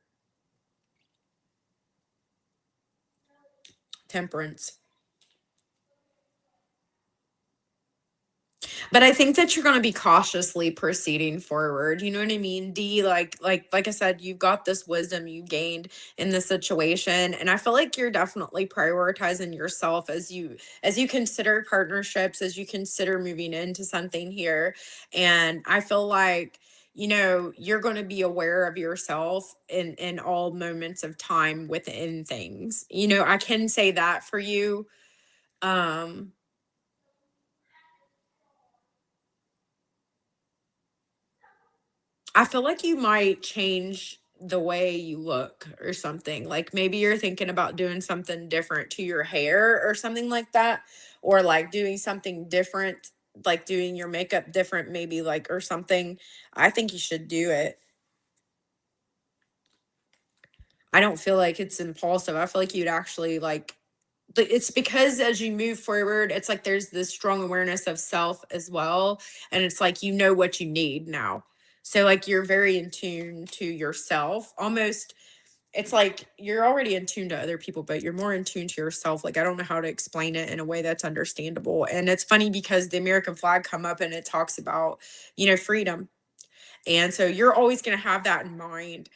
Temperance. But I think that you're going to be cautiously proceeding forward. You know what I mean? D, like I said, you've got this wisdom you gained in this situation, and I feel like you're definitely prioritizing yourself as you consider partnerships, as you consider moving into something here. And I feel like you're going to be aware of yourself in all moments of time within things. I can say that for you. um I feel like you might change the way you look or something. Like maybe you're thinking about doing something different to your hair or something like that, or like doing something different, like doing your makeup different, maybe like or something. I think you should do it. I don't feel like it's impulsive. I feel like you'd actually like it's because as you move forward, it's like there's this strong awareness of self as well. And it's like you know what you need now. So like you're very in tune to yourself. Almost it's like you're already in tune to other people, but you're more in tune to yourself. Like I don't know how to explain it in a way that's understandable. And it's funny because the American flag come up and it talks about, freedom. And so you're always going to have that in mind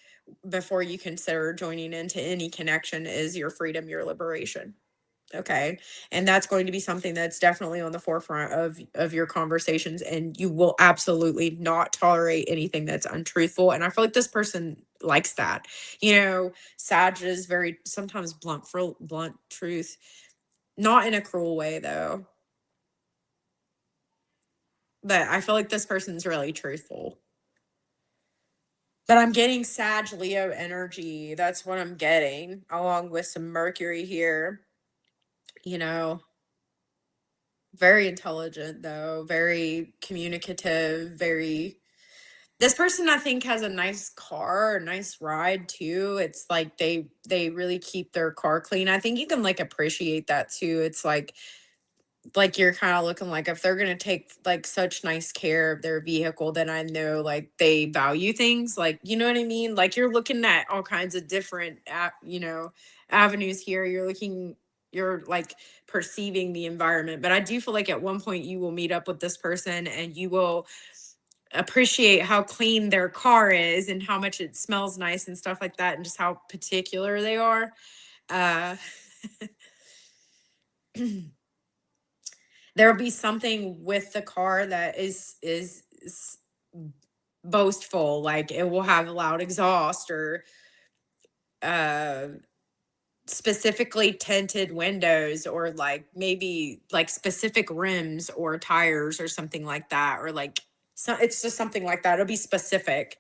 before you consider joining into any connection is your freedom, your liberation. Okay. And that's going to be something that's definitely on the forefront of your conversations, and you will absolutely not tolerate anything that's untruthful. And I feel like this person likes that. Sag is very sometimes blunt for blunt truth, not in a cruel way though. But I feel like this person's really truthful. But I'm getting Sag Leo energy. That's what I'm getting, along with some Mercury here. You know, Very intelligent though, very communicative, very this person I think has a nice car, a nice ride too. It's like they really keep their car clean. I think you can like appreciate that too. It's like you're kind of looking like if they're going to take like such nice care of their vehicle, then I know like they value things, like you know what I mean? Like you're looking at all kinds of different avenues here. You're looking you're like perceiving the environment. But I do feel like at one point you will meet up with this person and you will appreciate how clean their car is and how much it smells nice and stuff like that, and just how particular they are. Uh, there'll be something with the car that is boastful, like it will have loud exhaust or uh specifically tinted windows, or like maybe like specific rims or tires or something like that, or like so it's just something like that. It'll be specific.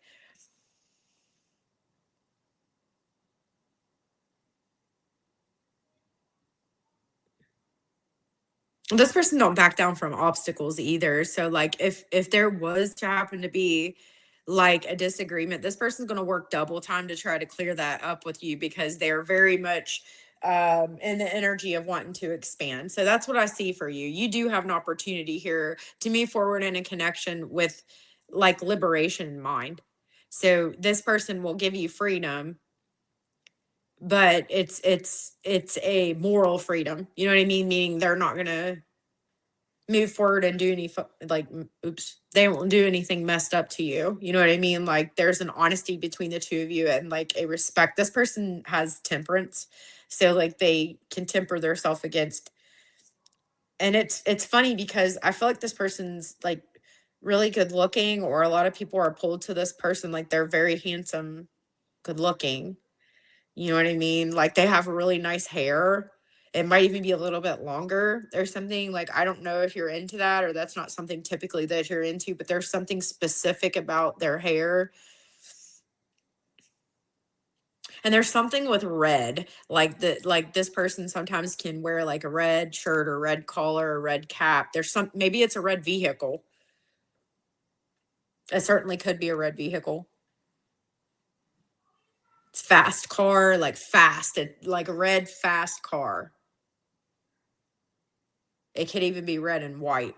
This person don't back down from obstacles either. So like if there was to happen to be like a disagreement, this person's going to work double time to try to clear that up with you, because they're very much in the energy of wanting to expand. So that's what I see for you. You do have an opportunity here to move forward in a connection with like liberation in mind. So this person will give you freedom, but it's a moral freedom. You know what I mean? Meaning they're not going to move forward and do any like oops, they won't do anything messed up to you. You know what I mean? Like there's an honesty between the two of you and like a respect. This person has temperance, so like they can temper themselves against. And it's funny because I feel like this person's like really good looking, or a lot of people are pulled to this person, like they're very handsome, good looking. You know what I mean? Like they have really nice hair. It might even be a little bit longer. There's something like, I don't know if you're into that or that's not something typically that you're into, but there's something specific about their hair. And there's something with red, like like this person sometimes can wear like a red shirt or red collar or red cap. There's some, maybe it's a red vehicle. It certainly could be a red vehicle. It's fast car, like fast, like a red fast car. It could even be red and white.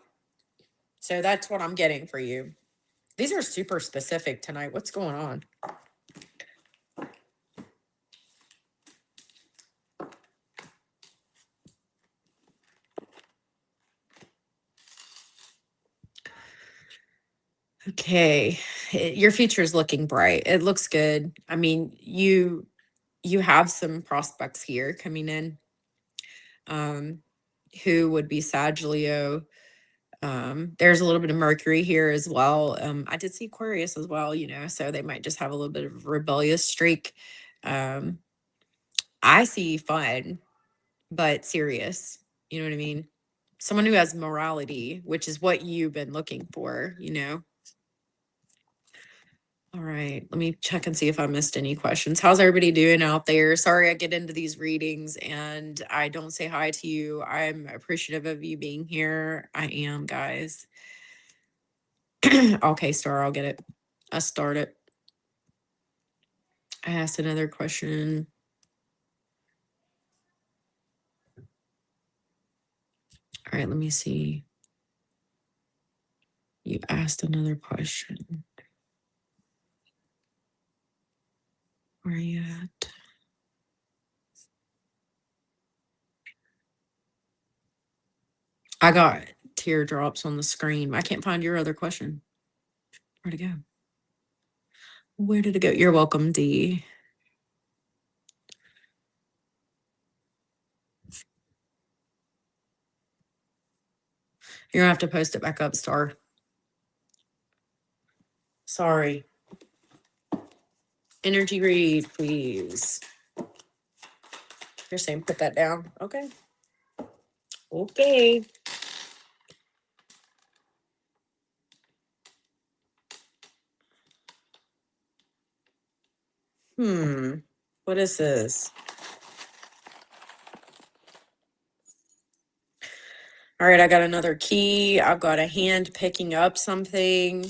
So that's what I'm getting for you. These are super specific tonight. What's going on? Okay. Your future is looking bright. It looks good. I mean, you have some prospects here coming in um who would be Sag, Leo. There's a little bit of Mercury here as well. I did see Aquarius as well, you know, so they might just have a little bit of a rebellious streak. Um, I see fun, but serious. You know what I mean? Someone who has morality, which is what you've been looking for, you know? All right, let me check and see if I missed any questions. How's everybody doing out there? Sorry I get into these readings and I don't say hi to you. I'm appreciative of you being here. I am, guys. Okay, Star, I'll get it. I start it. I asked another question. All right, let me see. You asked another question. Where are you at? I got teardrops on the screen. I can't find your other question. Where'd it go? Where did it go? You're welcome, D. You're gonna have to post it back up, Star. Sorry. Energy read, please. You're saying put that down. Okay. Okay. What is this? All right, I got another key. I've got a hand picking up something.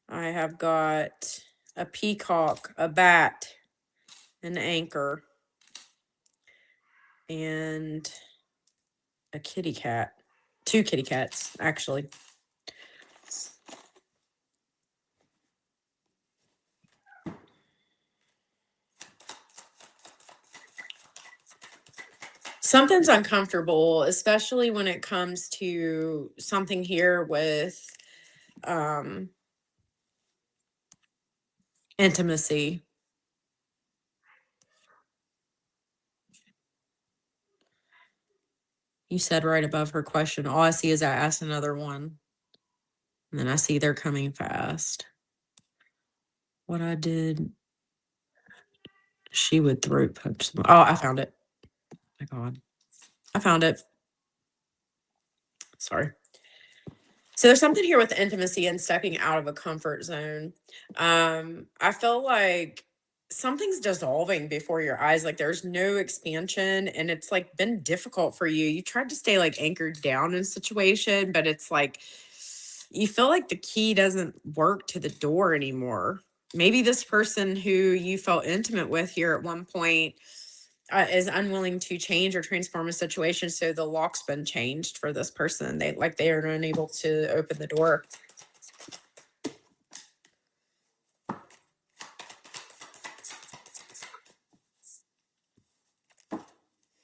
I have got a peacock, a bat, an anchor, and a kitty cat. 2 kitty cats, actually. Something's uncomfortable, especially when it comes to something here with um intimacy. You said right above her question. All I see is I asked another one. And then I see they're coming fast. What I did, she would throat punch them. Oh, I found it. Oh my God. I found it. Sorry. So there's something here with intimacy and stepping out of a comfort zone. I feel like something's dissolving before your eyes. Like there's no expansion, and it's like been difficult for you. You tried to stay like anchored down in a situation, but it's like you feel like the key doesn't work to the door anymore. Maybe this person who you felt intimate with here at one point is unwilling to change or transform a situation, so the lock's been changed for this person. They are unable to open the door.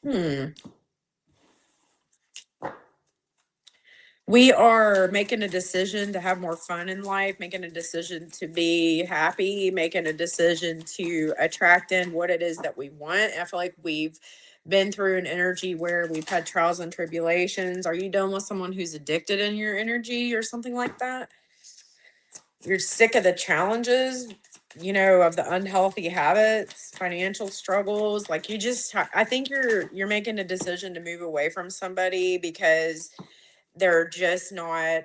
Hmm. We are making a decision to have more fun in life, making a decision to be happy, making a decision to attract in what it is that we want. I feel like we've been through an energy where we've had trials and tribulations. Are you dealing with someone who's addicted in your energy or something like that? You're sick of the challenges, of the unhealthy habits, financial struggles. Like I think you're making a decision to move away from somebody because they're just not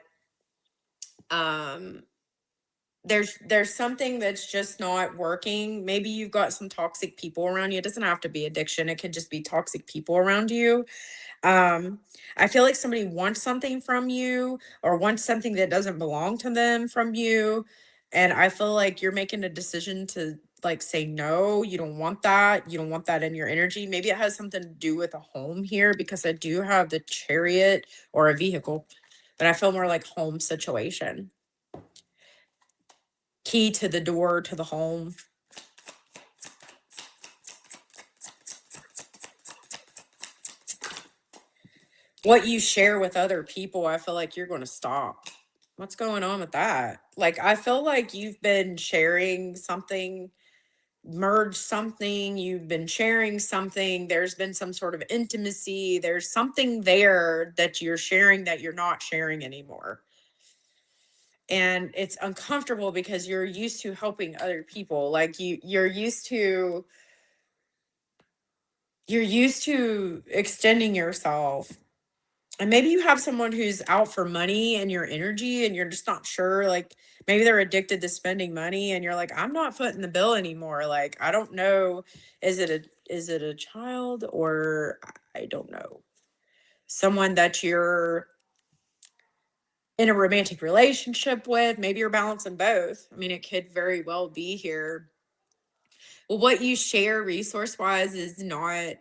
um there's something that's just not working. Maybe you've got some toxic people around you. It doesn't have to be addiction. It can just be toxic people around you. um I feel like somebody wants something from you or wants something that doesn't belong to them from you, and I feel like you're making a decision to like say no. You don't want that. You don't want that in your energy. Maybe it has something to do with a home here, because I do have the chariot or a vehicle, but I feel more like home situation. Key to the door to the home. What you share with other people, I feel like you're going to stop. What's going on with that? Like, I feel like you've been sharing something, merge something, you've been sharing something, there's been some sort of intimacy, there's something there that you're sharing that you're not sharing anymore. And it's uncomfortable because you're used to helping other people. Like you're used to extending yourself. And maybe you have someone who's out for money and your energy and you're just not sure. Like maybe they're addicted to spending money and you're like, I'm not footing the bill anymore. Like I don't know, is it a child, or I don't know, someone that you're in a romantic relationship with. Maybe you're balancing both. I mean, it could very well be here. Well, what you share resource wise is not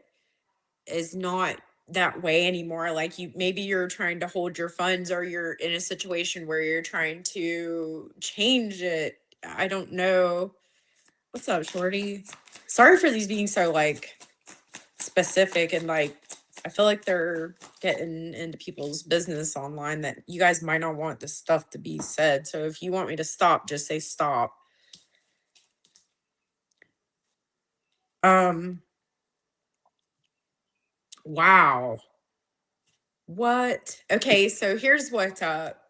that way anymore. Like maybe you're trying to hold your funds, or you're in a situation where you're trying to change it. I don't know. What's up, Shorty? Sorry for these being so like specific, and like I feel like they're getting into people's business online that you guys might not want this stuff to be said. So if you want me to stop, just say stop. Um wow. What? Okay, so here's what's up.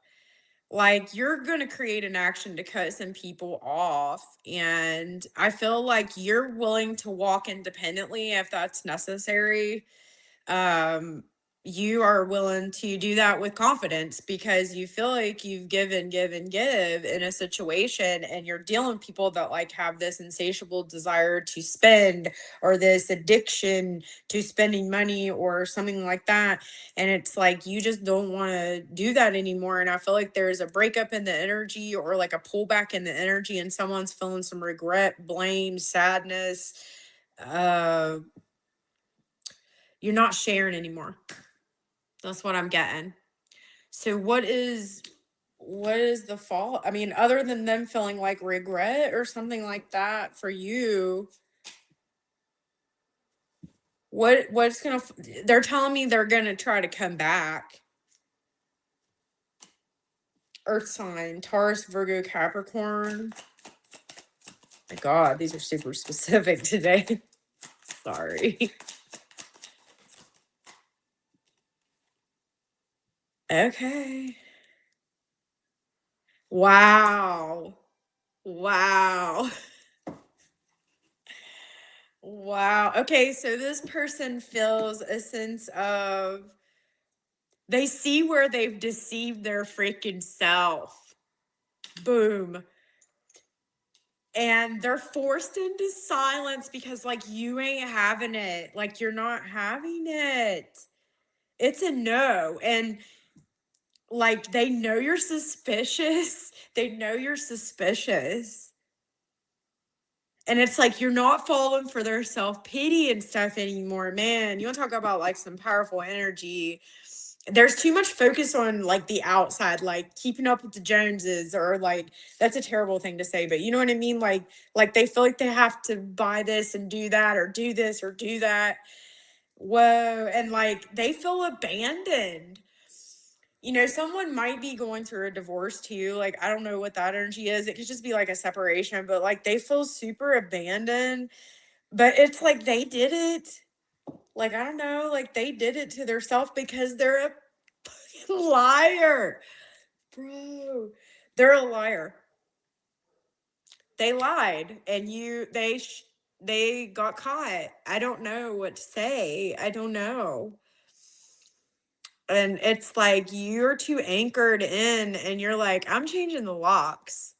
Like you're going to create an action to cut some people off, and I feel like you're willing to walk independently if that's necessary. um you are willing to do that with confidence because you feel like you've given, give, and give in a situation, and you're dealing with people that like have this insatiable desire to spend, or this addiction to spending money or something like that. And it's like you just don't want to do that anymore, and I feel like there's a breakup in the energy, or like a pullback in the energy, and someone's feeling some regret, blame, sadness. uh you're not sharing anymore. That's what I'm getting. So what is the fault? I mean, other than them feeling like regret or something like that for you, What's gonna, they're telling me they're gonna try to come back. Earth sign, Taurus, Virgo, Capricorn. My God, these are super specific today. Sorry. Okay. Wow. Wow. Wow. Okay, so this person feels a sense of, they see where they've deceived their freaking self. Boom. And they're forced into silence because, like, you ain't having it. Like, you're not having it. It's a no. And, like, they know you're suspicious. They know you're suspicious. And it's like, you're not falling for their self-pity and stuff anymore. Man, you want to talk about, like, some powerful energy. There's too much focus on, like, the outside, like keeping up with the Joneses, or, like, that's a terrible thing to say, but you know what I mean? Like they feel like they have to buy this and do that, or do this or do that. Whoa. And, like, they feel abandoned. You know, someone might be going through a divorce too. Like, I don't know what that energy is. It could just be like a separation, but, like, they feel super abandoned. But it's like they did it. Like, I don't know, like, they did it to themselves because they're a liar. Bro, they're a liar. They lied, and they got caught. I don't know what to say. I don't know. And it's like, you're too anchored in, and you're like, I'm changing the locks.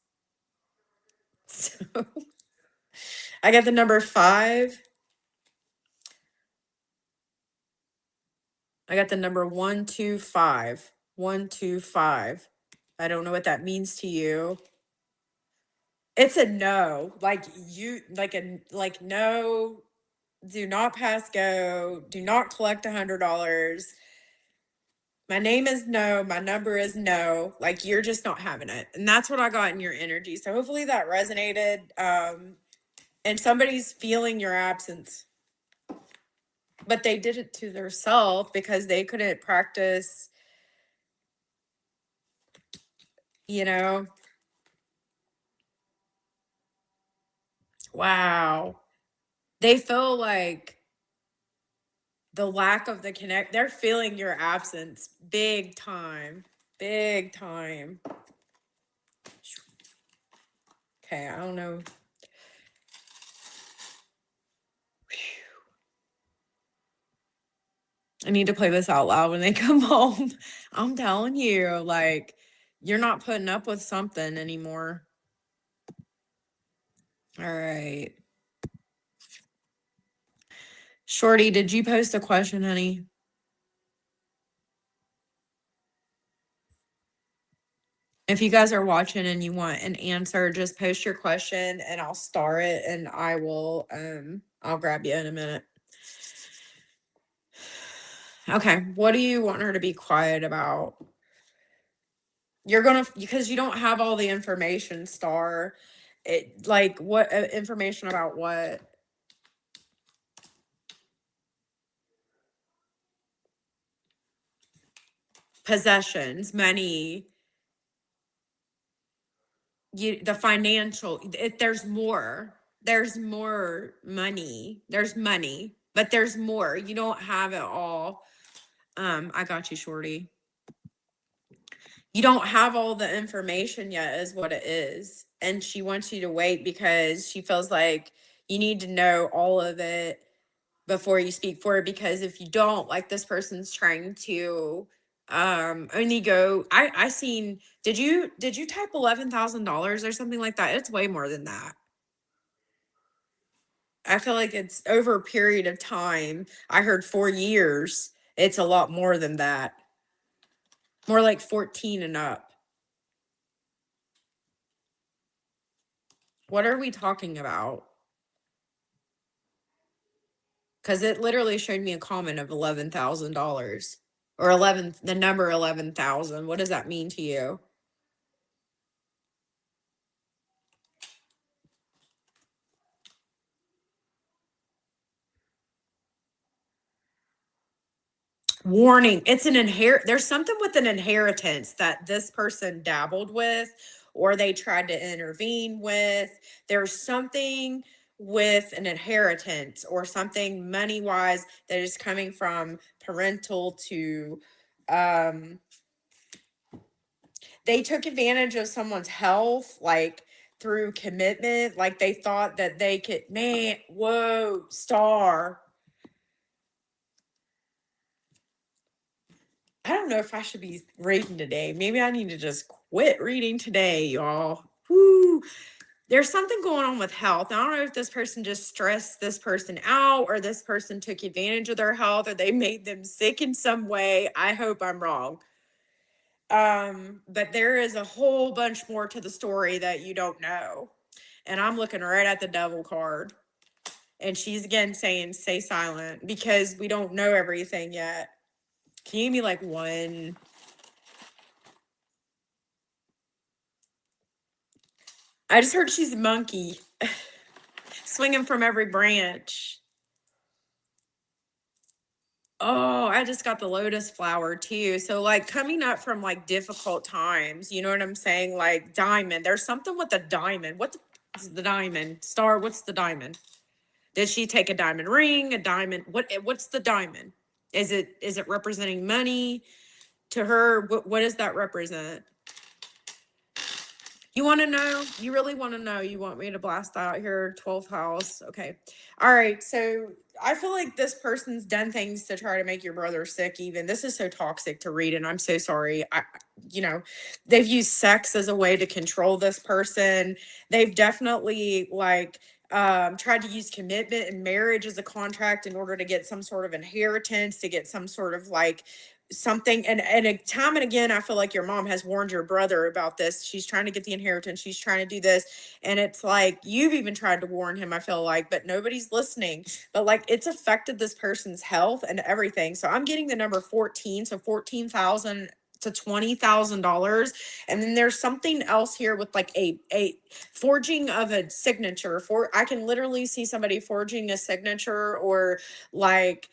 So I got the number 5. I got the number 125. 125. I don't know what that means to you. It's a no. Like, you, like, no, do not pass go. Do not collect $100. My name is no. My number is no. Like, you're just not having it. And that's what I got in your energy. So hopefully that resonated. And somebody's feeling your absence. But they did it to themselves because they couldn't practice, you know. Wow. They feel like the lack of the connect, they're feeling your absence big time. Big time. Okay, I don't know. I need to play this out loud when they come home. I'm telling you, like, you're not putting up with something anymore. All right. Shorty, did you post a question, honey? If you guys are watching and you want an answer, just post your question and I'll star it, and I'll grab you in a minute. Okay, what do you want her to be quiet about? You're gonna, because you don't have all the information, Star. It, like, what information about what? Possessions, money, the financial. There's more. There's more money. There's money, but there's more. You don't have it all. I got you, Shorty. You don't have all the information yet, is what it is. And she wants you to wait because she feels like you need to know all of it before you speak for it. Because if you don't, like, this person's trying to only go, I seen, did you type $11,000 or something like that? It's way more than that. I feel like it's over a period of time. I heard 4 years. It's a lot more than that. More like 14 and up. What are we talking about? Because it literally showed me a comment of $11,000 or the number 11,000. What does that mean to you? Warning, it's an there's something with an inheritance that this person dabbled with or they tried to intervene with. There's something with an inheritance or something money wise that is coming from parental to they took advantage of someone's health, like through commitment, like they thought that they could, man, whoa, star. I don't know if I should be reading today. Maybe I need to just quit reading today, y'all. Whoo. There's something going on with health. I don't know if this person just stressed this person out or this person took advantage of their health or they made them sick in some way. I hope I'm wrong. But there is a whole bunch more to the story that you don't know. And I'm looking right at the devil card. And she's again saying, stay silent because we don't know everything yet. Can you give me like one? I just heard she's a monkey swinging from every branch. Oh, I just got the lotus flower too. So like coming up from like difficult times, you know what I'm saying? Like diamond. There's something with the diamond. What is the diamond? Star, what's the diamond? Did she take a diamond ring? A diamond? What's the diamond? Is it representing money to her? What does that represent? You want to know? You really want to know? You want me to blast out here? 12th house. Okay. All right. So I feel like this person's done things to try to make your brother sick, even. This is so toxic to read, and I'm so sorry. They've used sex as a way to control this person. They've definitely tried to use commitment and marriage as a contract in order to get some sort of inheritance, to get some sort of something and time and again I feel like your mom has warned your brother about this. She's trying to get the inheritance, she's trying to do this, and it's like you've even tried to warn him, I feel like, but nobody's listening. But like it's affected this person's health and everything. So I'm getting the number 14, so 14,000 to $20,000. And then there's something else here with like a forging of a signature. I can literally see somebody forging a signature or like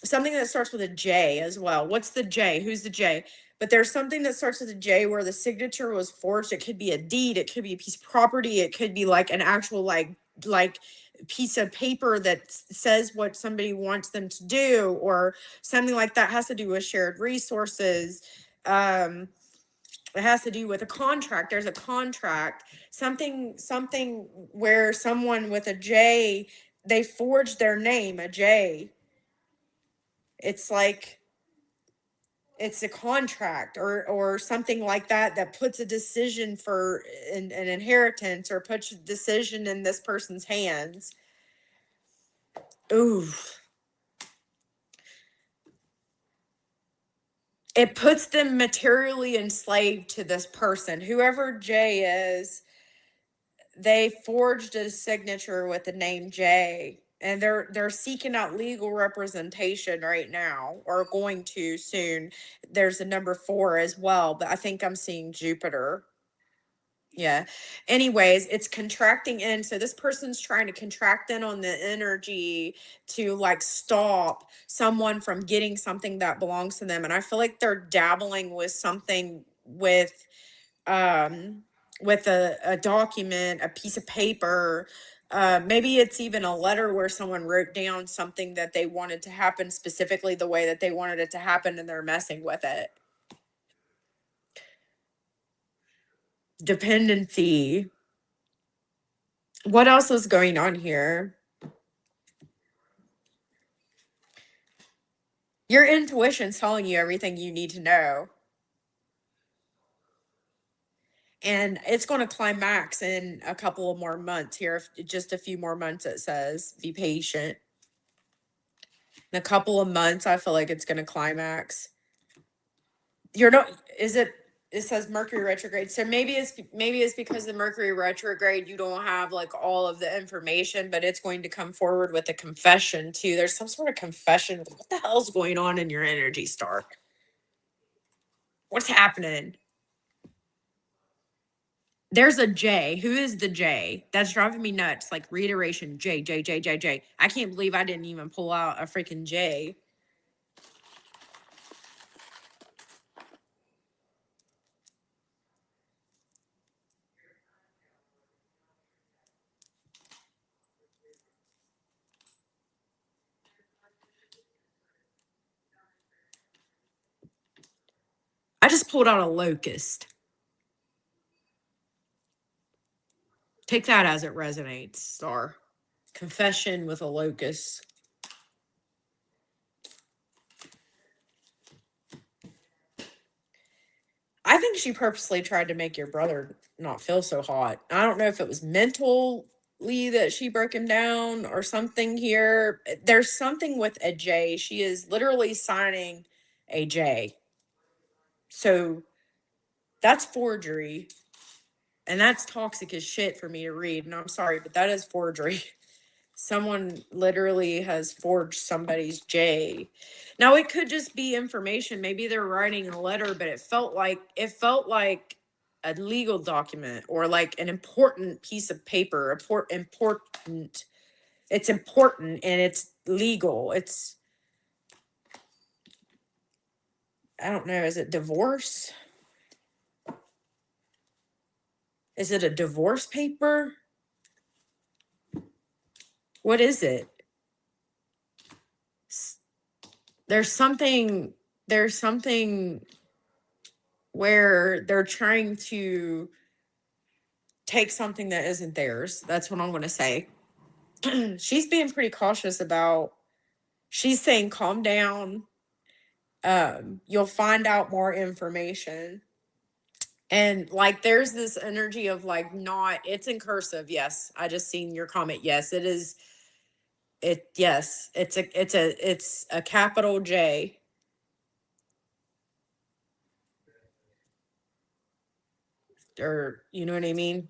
something that starts with a J as well. What's the J? Who's the J? But there's something that starts with a J where the signature was forged. It could be a deed. It could be a piece of property. It could be like an actual like piece of paper that says what somebody wants them to do or something like that. It has to do with shared resources. It has to do with a contract. There's a contract. Something where someone with a J, they forged their name, a J. It's like it's a contract or something like that puts a decision for an inheritance or puts a decision in this person's hands. Ooh. It puts them materially enslaved to this person. Whoever Jay is, they forged a signature with the name Jay. And they're seeking out legal representation right now, or going to soon. There's a number 4 as well, but I think I'm seeing Jupiter. Yeah. Anyways, it's contracting in. So this person's trying to contract in on the energy to like stop someone from getting something that belongs to them. And I feel like they're dabbling with something with a document, a piece of paper. Maybe it's even a letter where someone wrote down something that they wanted to happen specifically the way that they wanted it to happen, and they're messing with it. Dependency. What else is going on here? Your intuition's telling you everything you need to know. And it's going to climax in a couple of more months here. Just a few more months, it says. Be patient. In a couple of months, I feel like it's going to climax. It says Mercury retrograde. So maybe it's because the Mercury retrograde, you don't have like all of the information, but it's going to come forward with a confession too. There's some sort of confession. What the hell's going on in your energy, Star? What's happening? There's a J. Who is the J? That's driving me nuts. Like reiteration, J, J, J, J, J. I can't believe I didn't even pull out a freaking J. just pulled out a locust. Take that as it resonates, Star. Confession with a locust. I think she purposely tried to make your brother not feel so hot. I don't know if it was mentally that she broke him down or something here. There's something with a J. She is literally signing a J. So that's forgery. And that's toxic as shit for me to read. And I'm sorry, but that is forgery. Someone literally has forged somebody's J. Now it could just be information. Maybe they're writing a letter, but it felt like a legal document or like an important piece of paper. Important. It's important and it's legal. It's, I don't know. Is it divorce? Is it a divorce paper? What is it? There's something where they're trying to take something that isn't theirs. That's what I'm going to say. She's being pretty cautious about, she's saying, calm down. You'll find out more information. And like, there's this energy of like, not, it's in cursive. Yes. I just seen your comment. Yes, it is. Yes, it's a capital J. Or, you know what I mean?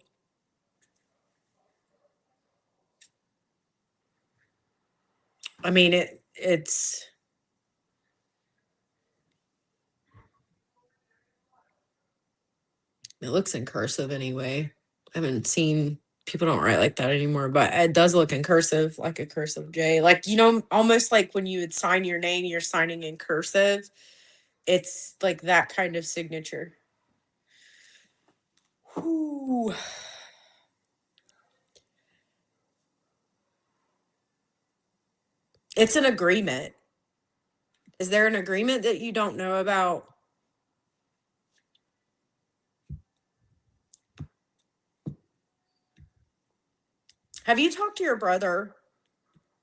I mean, it looks in cursive anyway. I haven't seen, people don't write like that anymore, but it does look in cursive, like a cursive J. Like, you know, almost like when you would sign your name, you're signing in cursive. It's like that kind of signature. Whew. It's an agreement. Is there an agreement that you don't know about? Have you talked to your brother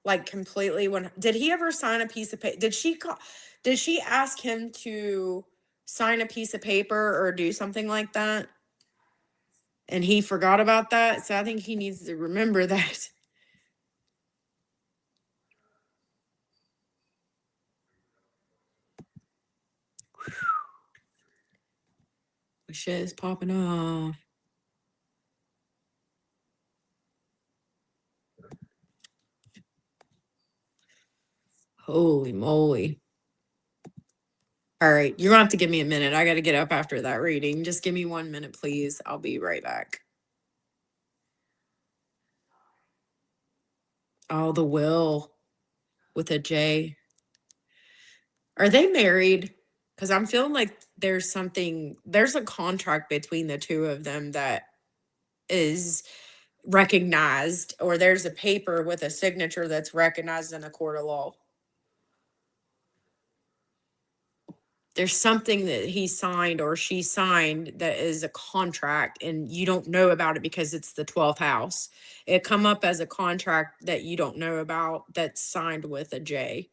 like completely? When did he ever sign a piece of paper? Did she ask him to sign a piece of paper or do something like that? And he forgot about that. So I think he needs to remember that. Shit is popping off. Holy moly. All right. You're going to have to give me a minute. I got to get up after that reading. Just give me 1 minute, please. I'll be right back. Oh, the will with a J. Are they married? Because I'm feeling like there's a contract between the two of them that is recognized, or there's a paper with a signature that's recognized in a court of law. There's something that he signed or she signed that is a contract and you don't know about it because it's the 12th house. It come up as a contract that you don't know about that's signed with a J.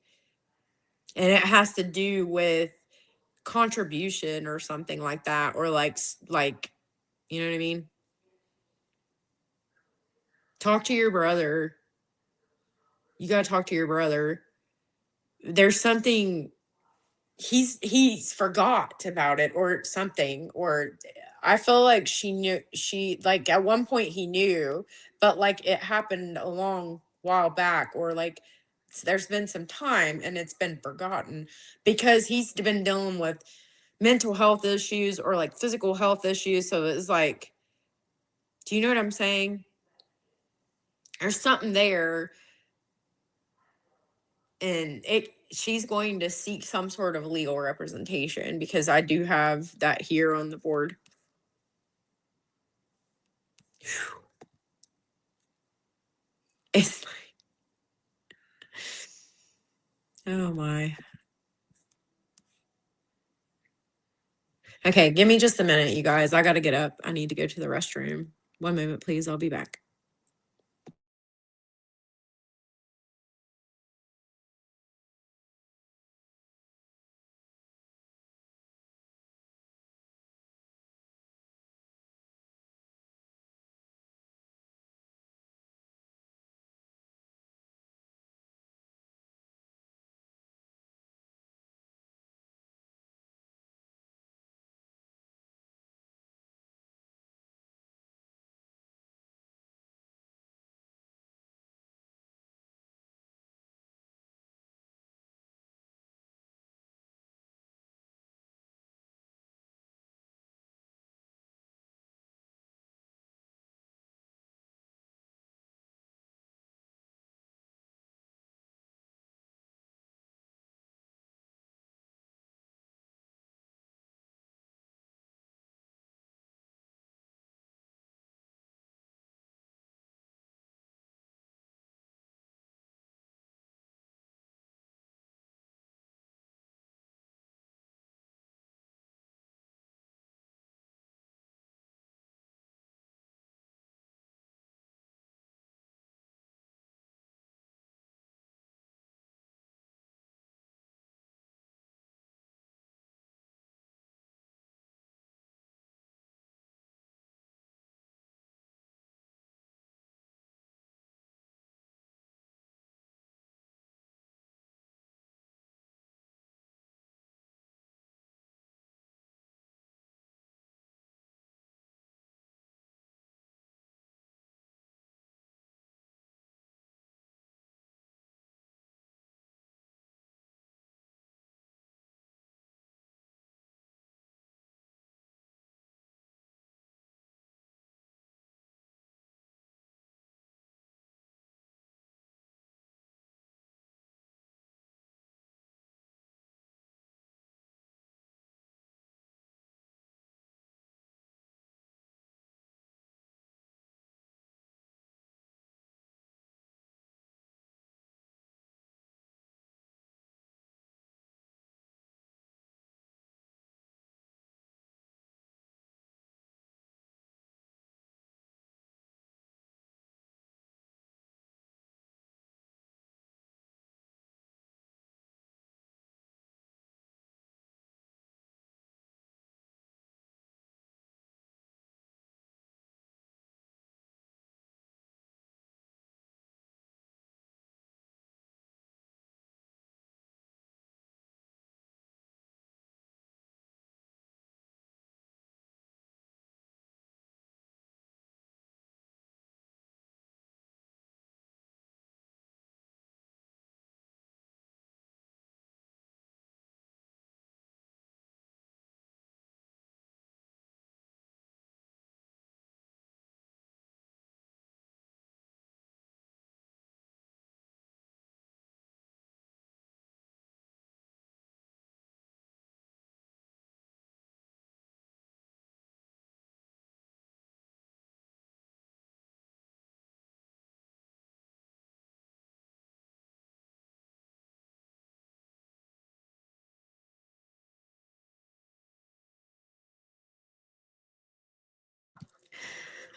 And it has to do with contribution or something like that, or like, you know what I mean? Talk to your brother. You got to talk to your brother. There's something, he's forgot about it or something, or I feel like she like at one point he knew, but like it happened a long while back, or like there's been some time and it's been forgotten because he's been dealing with mental health issues or like physical health issues. So it's like, do you know what I'm saying? There's something there, and she's going to seek some sort of legal representation because I do have that here on the board. It's like, oh my. Okay, give me just a minute, you guys. I got to get up. I need to go to the restroom. One moment, please. I'll be back.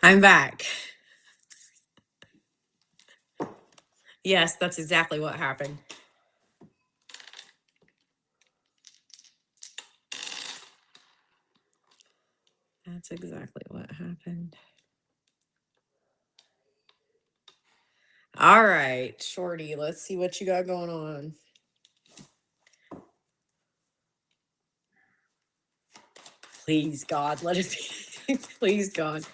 I'm back. Yes, that's exactly what happened. That's exactly what happened. All right, Shorty, let's see what you got going on. Please, God, let it be. Please, God.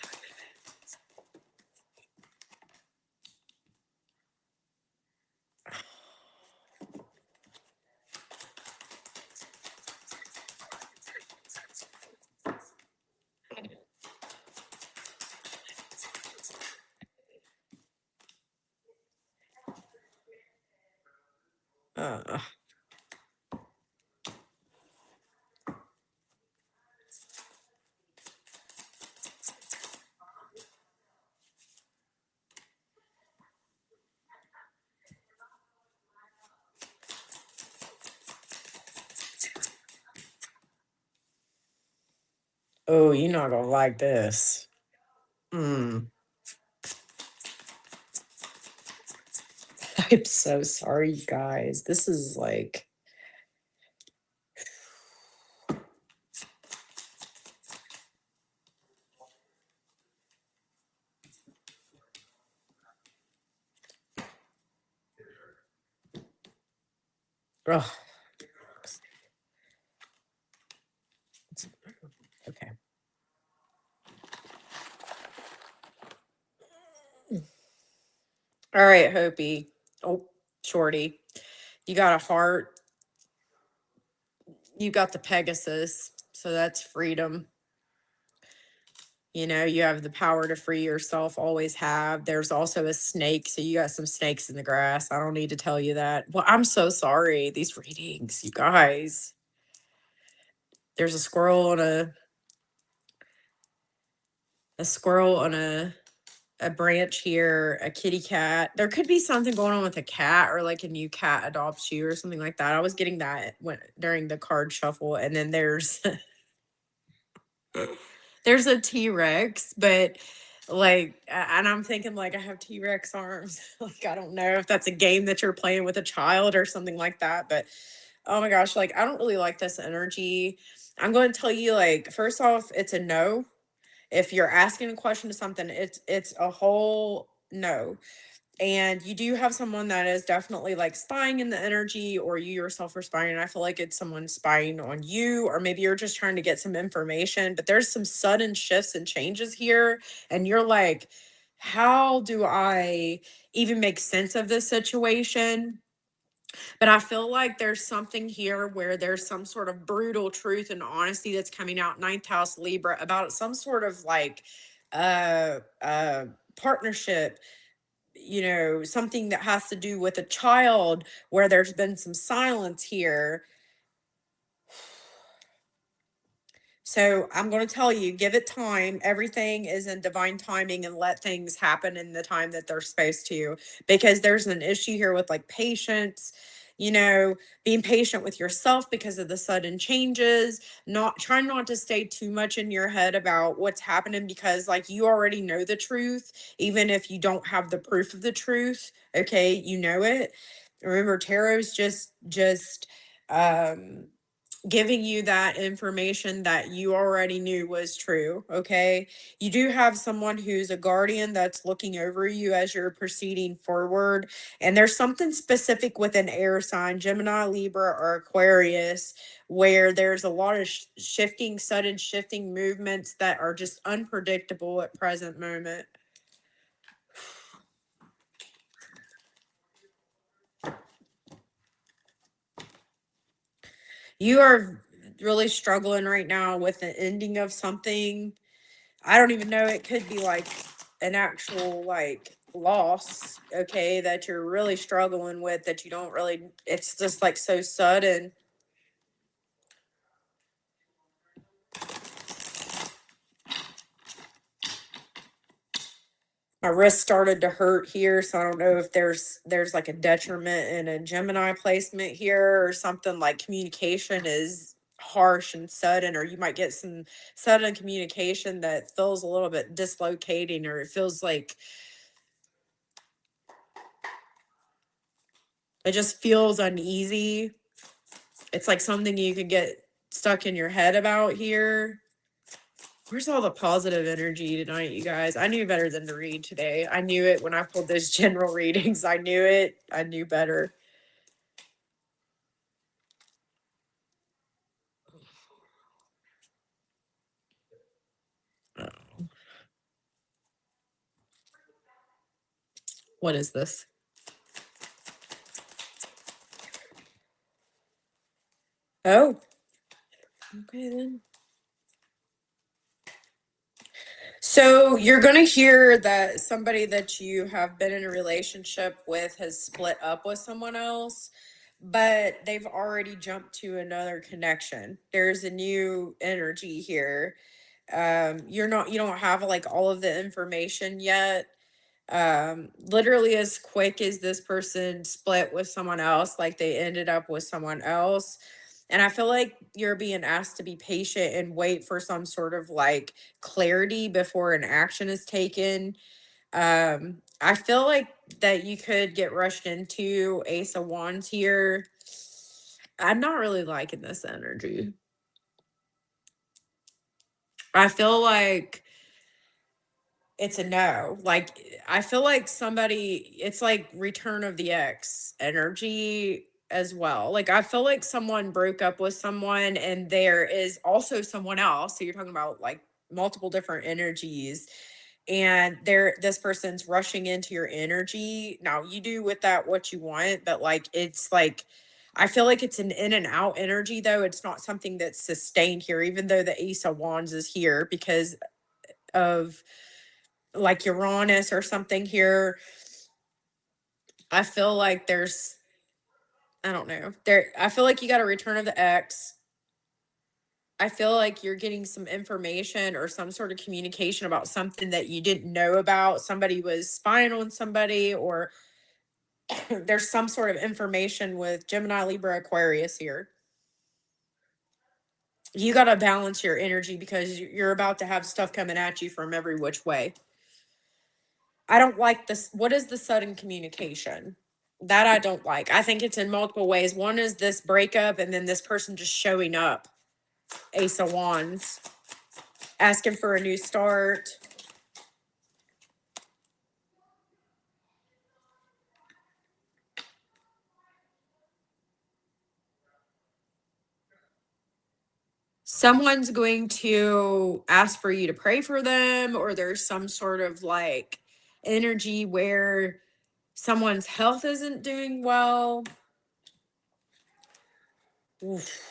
Uh, Oh, you're not gonna like this. Mm. I'm so sorry, you guys. This is like, ugh. Okay. All right, Hopi. Oh, Shorty. You got a heart. You got the Pegasus. So that's freedom. You know, you have the power to free yourself, always have. There's also a snake. So you got some snakes in the grass. I don't need to tell you that. Well, I'm so sorry. These readings, you guys. There's a squirrel on a branch here, a kitty cat. There could be something going on with a cat or like a new cat adopts you or something like that. I was getting that when during the card shuffle. And then there's a T-Rex, but like and I'm thinking like I have T-Rex arms. Like I don't know if that's a game that you're playing with a child or something like that, but oh my gosh, like I don't really like this energy. I'm going to tell you like first off, it's a no. If you're asking a question to something, it's a whole no. And you do have someone that is definitely like spying in the energy, or you yourself are spying. And I feel like it's someone spying on you, or maybe you're just trying to get some information, but there's some sudden shifts and changes here. And you're like, how do I even make sense of this situation? But I feel like there's something here where there's some sort of brutal truth and honesty that's coming out, ninth house Libra, about some sort of like partnership, you know, something that has to do with a child where there's been some silence here. So I'm going to tell you, give it time. Everything is in divine timing, and let things happen in the time that they're supposed to, because there's an issue here with like patience, you know, being patient with yourself because of the sudden changes, not trying not to stay too much in your head about what's happening, because like you already know the truth, even if you don't have the proof of the truth. Okay. You know it. Remember, tarot's just, um, giving you that information that you already knew was true. Okay. You do have someone who's a guardian that's looking over you as you're proceeding forward. And there's something specific with an air sign, Gemini, Libra, or Aquarius, where there's a lot of shifting, sudden shifting movements that are just unpredictable at present moment. You are really struggling right now with the ending of something. I don't even know. It could be like an actual like loss, okay, that you're really struggling with, that you don't really, it's just like so sudden. My wrist started to hurt here, so I don't know if there's like a detriment in a Gemini placement here or something, like communication is harsh and sudden, or you might get some sudden communication that feels a little bit dislocating, or it feels like it just feels uneasy. It's like something you could get stuck in your head about here. Where's all the positive energy tonight, you guys? I knew better than to read today. I knew it when I pulled those general readings. I knew it. I knew better. Oh, what is this? Oh, okay then. So you're going to hear that somebody that you have been in a relationship with has split up with someone else, but they've already jumped to another connection. There's a new energy here. You don't have like all of the information yet. Literally as quick as this person split with someone else, like they ended up with someone else. And I feel like you're being asked to be patient and wait for some sort of like clarity before an action is taken. I feel like that you could get rushed into Ace of Wands here. I'm not really liking this energy. I feel like it's a no. Like, I feel like somebody, it's like Return of the Ex energy as well. Like, I feel like someone broke up with someone and there is also someone else. So you're talking about like multiple different energies, and this person's rushing into your energy. Now you do with that what you want, but like it's like I feel like it's an in and out energy though. It's not something that's sustained here, even though the Ace of Wands is here because of like Uranus or something here. I feel like there's I don't know. I feel like you got a Return of the Ex. I feel like you're getting some information or some sort of communication about something that you didn't know about. Somebody was spying on somebody, or there's some sort of information with Gemini, Libra, Aquarius here. You got to balance your energy because you're about to have stuff coming at you from every which way. I don't like this. What is the sudden communication? That I don't like. I think it's in multiple ways. One is this breakup, and then this person just showing up. Ace of Wands, asking for a new start. Someone's going to ask for you to pray for them, or there's some sort of like energy where someone's health isn't doing well. Oof.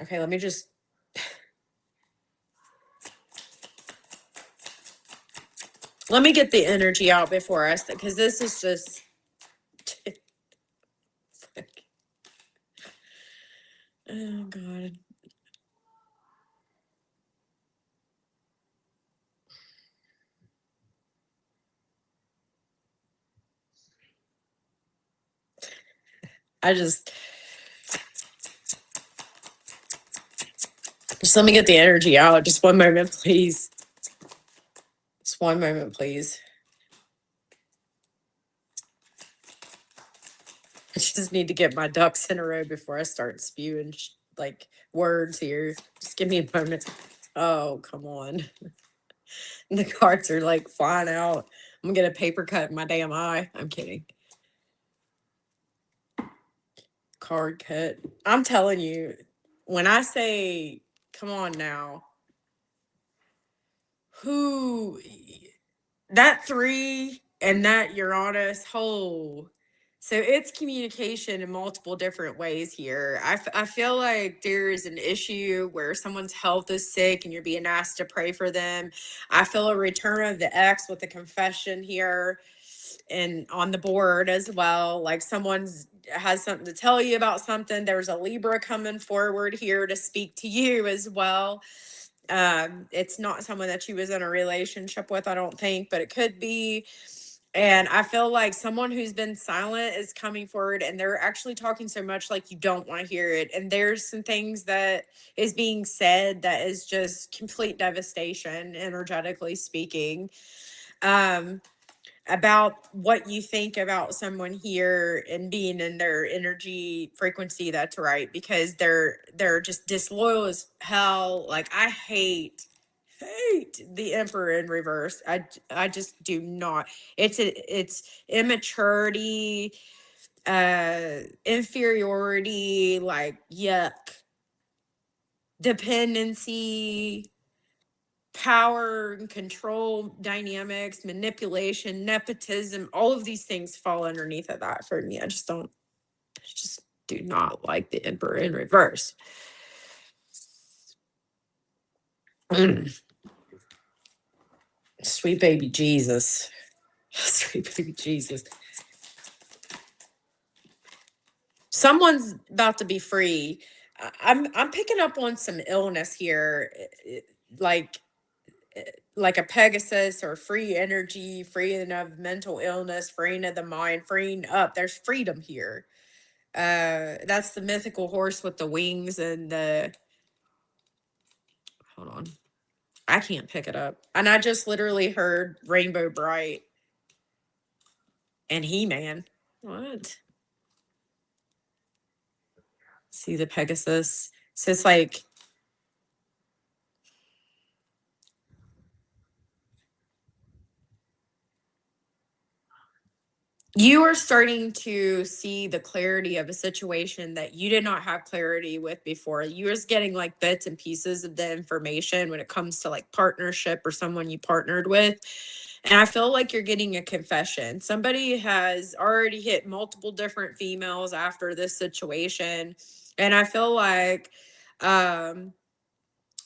Okay, let me just. Let me get the energy out before I, because this is just. Oh, God. Just let me get the energy out. Just one moment, please. Just one moment, please. I just need to get my ducks in a row before I start spewing like words here. Just give me a moment. Oh, come on. The cards are like flying out. I'm gonna get a paper cut in my damn eye. I'm kidding. Card cut. I'm telling you, when I say, come on now, who that 3 and that Uranus whole. So it's communication in multiple different ways here. I feel like there's an issue where someone's health is sick and you're being asked to pray for them. I feel a Return of the Ex with a confession here and on the board as well. Like someone's has something to tell you about something. There's a Libra coming forward here to speak to you as well. It's not someone that you was in a relationship with, I don't think, but it could be. And I feel like someone who's been silent is coming forward and they're actually talking so much like you don't want to hear it. And there's some things that is being said that is just complete devastation, energetically speaking. About what you think about someone here and being in their energy frequency, that's right, because they're just disloyal as hell. Like I hate the Emperor in reverse. I just do not. It's immaturity, inferiority, like yuck, dependency, power and control dynamics, manipulation, nepotism, all of these things fall underneath of that for me. I just do not like the Emperor in reverse. Sweet baby Jesus. Sweet baby Jesus. Someone's about to be free. I'm picking up on some illness here. Like like a Pegasus or free energy, freeing of mental illness, freeing of the mind, freeing up. There's freedom here. That's the mythical horse with the wings and the, hold on. I can't pick it up. And I just literally heard Rainbow Bright and He-Man. What? See the Pegasus. So it's like, you are starting to see the clarity of a situation that you did not have clarity with before. You was getting like bits and pieces of the information when it comes to like partnership or someone you partnered with. And I feel like you're getting a confession. Somebody has already hit multiple different females after this situation. And um,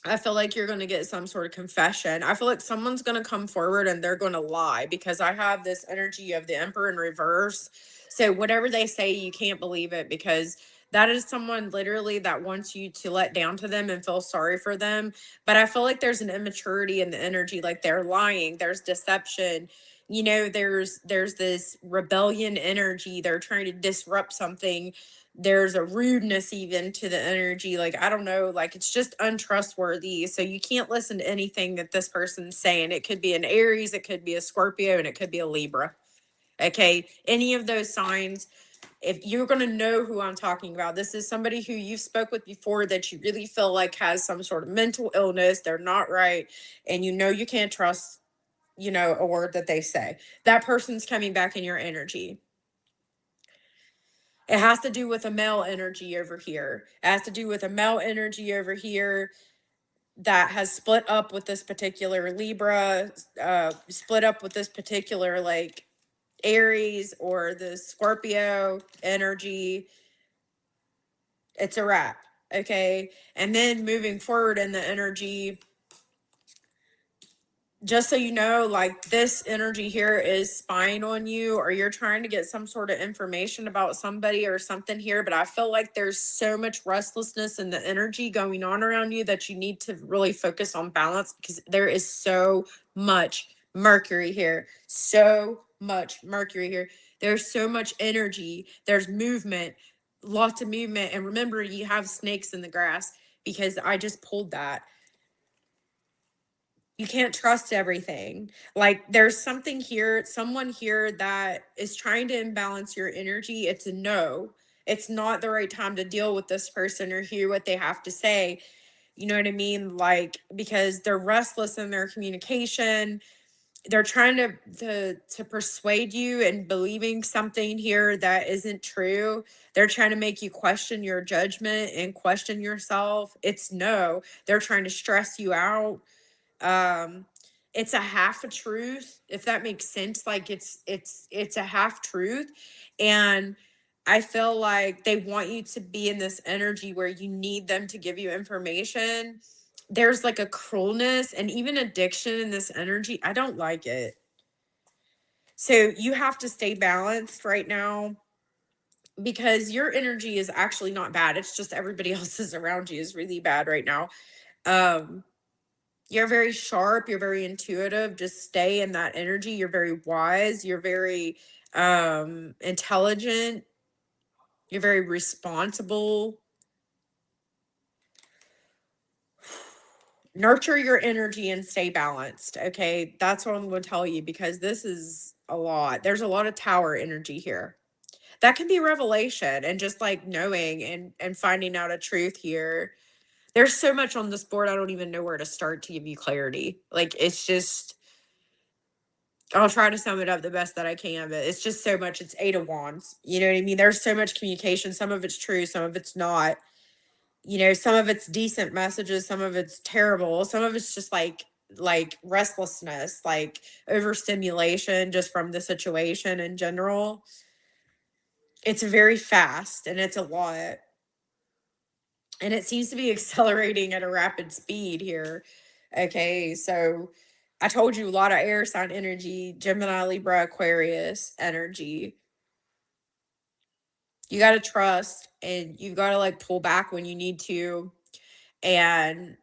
I feel like you're going to get some sort of confession. I feel like someone's going to come forward and they're going to lie, because I have this energy of the Emperor in reverse. So whatever they say, you can't believe it, because that is someone literally that wants you to let down to them and feel sorry for them. But I feel like there's an immaturity in the energy, like they're lying, there's deception. There's this rebellion energy. They're trying to disrupt something. There's a rudeness even to the energy. Like, I don't know, like it's just untrustworthy. So you can't listen to anything that this person's saying. It could be an Aries, it could be a Scorpio, and it could be a Libra. Okay. Any of those signs, if you're going to know who I'm talking about, this is somebody who you've spoke with before that you really feel like has some sort of mental illness. They're not right. And you can't trust, a word that they say. That person's coming back in your energy. It has to do with a male energy over here. It has to do with a male energy over here that has split up with this particular Libra, split up with this particular like Aries or the Scorpio energy. It's a wrap. Okay. And then moving forward in the energy, just so you know, like this energy here is spying on you, or you're trying to get some sort of information about somebody or something here. But I feel like there's so much restlessness in the energy going on around you that you need to really focus on balance, because there is so much Mercury here. So much Mercury here. There's so much energy. There's movement, lots of movement. And remember, you have snakes in the grass, because I just pulled that. You can't trust everything. Like there's something here, someone here that is trying to imbalance your energy. It's a no. It's not the right time to deal with this person or hear what they have to say. You know what I mean? Like, because they're restless in their communication. They're trying to persuade you and believing something here that isn't true. They're trying to make you question your judgment and question yourself. It's no. They're trying to stress you out. um it's a half a truth, if that makes sense. Like it's a half truth. And I feel like they want you to be in this energy where you need them to give you information. There's like a cruelness and even addiction in this energy. I don't like it. So you have to stay balanced right now, because your energy is actually not bad. It's just everybody else's around you is really bad right now. um You're very sharp, you're very intuitive. Just stay in that energy. You're very wise, you're very intelligent, you're very responsible. Nurture your energy and stay balanced. Okay, that's what I'm going to tell you, because this is a lot. There's a lot of tower energy here. That can be revelation and just like knowing and finding out a truth here. There's so much on this board, I don't even know where to start to give you clarity. Like it's just, I'll try to sum it up the best that I can, but it's just so much. It's 8 of Wands. You know what I mean? There's so much communication. Some of it's true, some of it's not. Some of it's decent messages, some of it's terrible, some of it's just like restlessness, like overstimulation just from the situation in general. It's very fast and it's a lot. And it seems to be accelerating at a rapid speed here. Okay, so I told you a lot of air sign energy, Gemini, Libra, Aquarius energy. You got to trust and you got to like pull back when you need to. And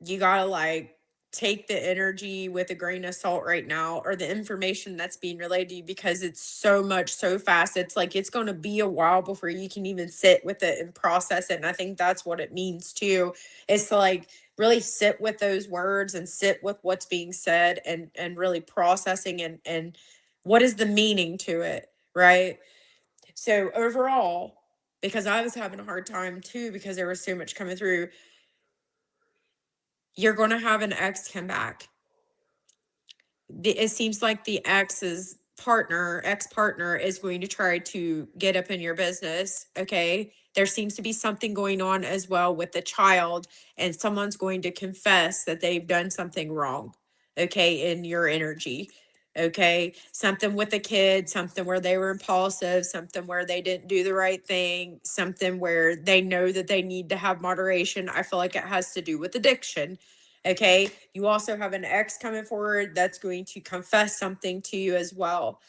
you got to like take the energy with a grain of salt right now, or the information that's being relayed to you, because it's so much so fast. It's like it's going to be a while before you can even sit with it and process it. And I think that's what it means too, is to like really sit with those words and sit with what's being said, and really processing, and what is the meaning to it, right? So overall, because I was having a hard time too, because there was so much coming through, you're going to have an ex come back. It seems like the ex partner is going to try to get up in your business. Okay. There seems to be something going on as well with the child, and someone's going to confess that they've done something wrong. Okay. In your energy. Okay. Something with the kid, something where they were impulsive, something where they didn't do the right thing, something where they know that they need to have moderation. I feel like it has to do with addiction. Okay. You also have an ex coming forward that's going to confess something to you as well.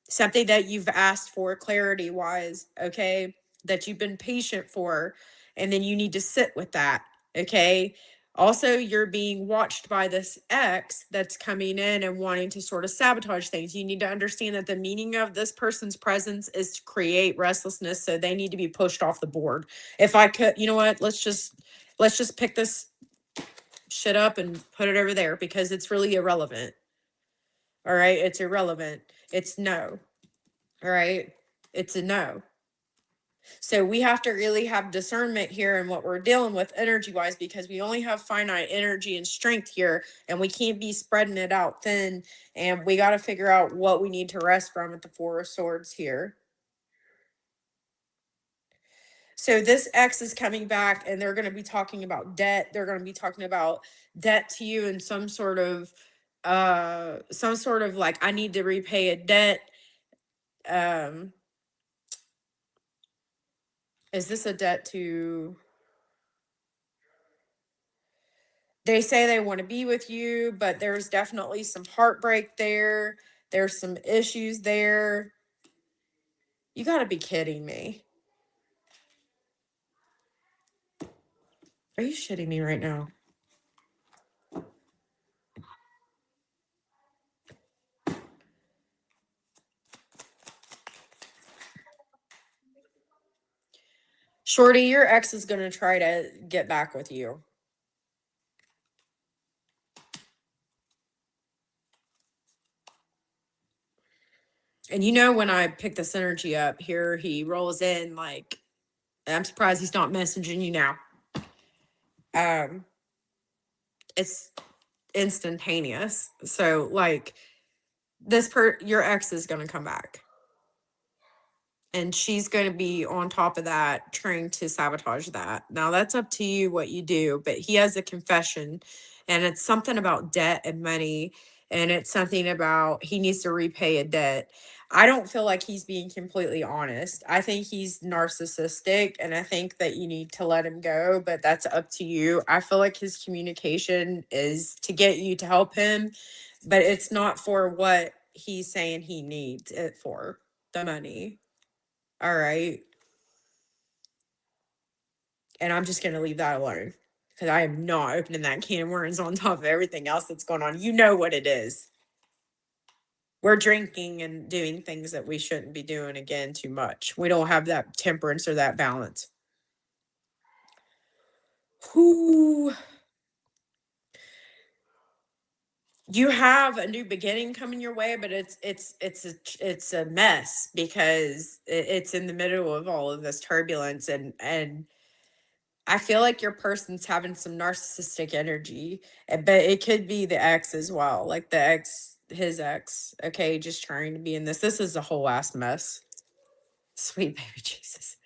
Something that you've asked for clarity wise. Okay. That you've been patient for. And then you need to sit with that. Okay. Also, you're being watched by this ex that's coming in and wanting to sort of sabotage things. You need to understand that the meaning of this person's presence is to create restlessness. So they need to be pushed off the board. If I could, you know what? Let's just pick this shit up and put it over there, because it's really irrelevant. All right. It's irrelevant. It's no. All right. It's a no. So we have to really have discernment here in what we're dealing with energy wise, because we only have finite energy and strength here, and we can't be spreading it out thin. And we got to figure out what we need to rest from at the Four of Swords here. So this X is coming back, and they're going to be talking about debt. They're going to be talking about debt to you, and some sort of like, I need to repay a debt. Um is this a debt to, they say they want to be with you, but there's definitely some heartbreak there. There's some issues there. You got to be kidding me. Are you shitting me right now? Shorty, your ex is going to try to get back with you. And when I pick this energy up here, he rolls in like, I'm surprised he's not messaging you now. It's instantaneous. So like your ex is going to come back. And she's going to be on top of that, trying to sabotage that. Now, that's up to you what you do, but he has a confession, and it's something about debt and money, and it's something about he needs to repay a debt. I don't feel like he's being completely honest. I think he's narcissistic, and I think that you need to let him go, but that's up to you. I feel like his communication is to get you to help him, but it's not for what he's saying he needs it for, the money. All right. And I'm just going to leave that alone, because I am not opening that can of worms on top of everything else that's going on. You know what it is. We're drinking and doing things that we shouldn't be doing again too much. We don't have that temperance or that balance. Who you have a new beginning coming your way, but it's a mess, because it's in the middle of all of this turbulence, and I feel like your person's having some narcissistic energy, but it could be the ex as well, like his ex. Okay, just trying to be in this. This is a whole ass mess. Sweet baby Jesus.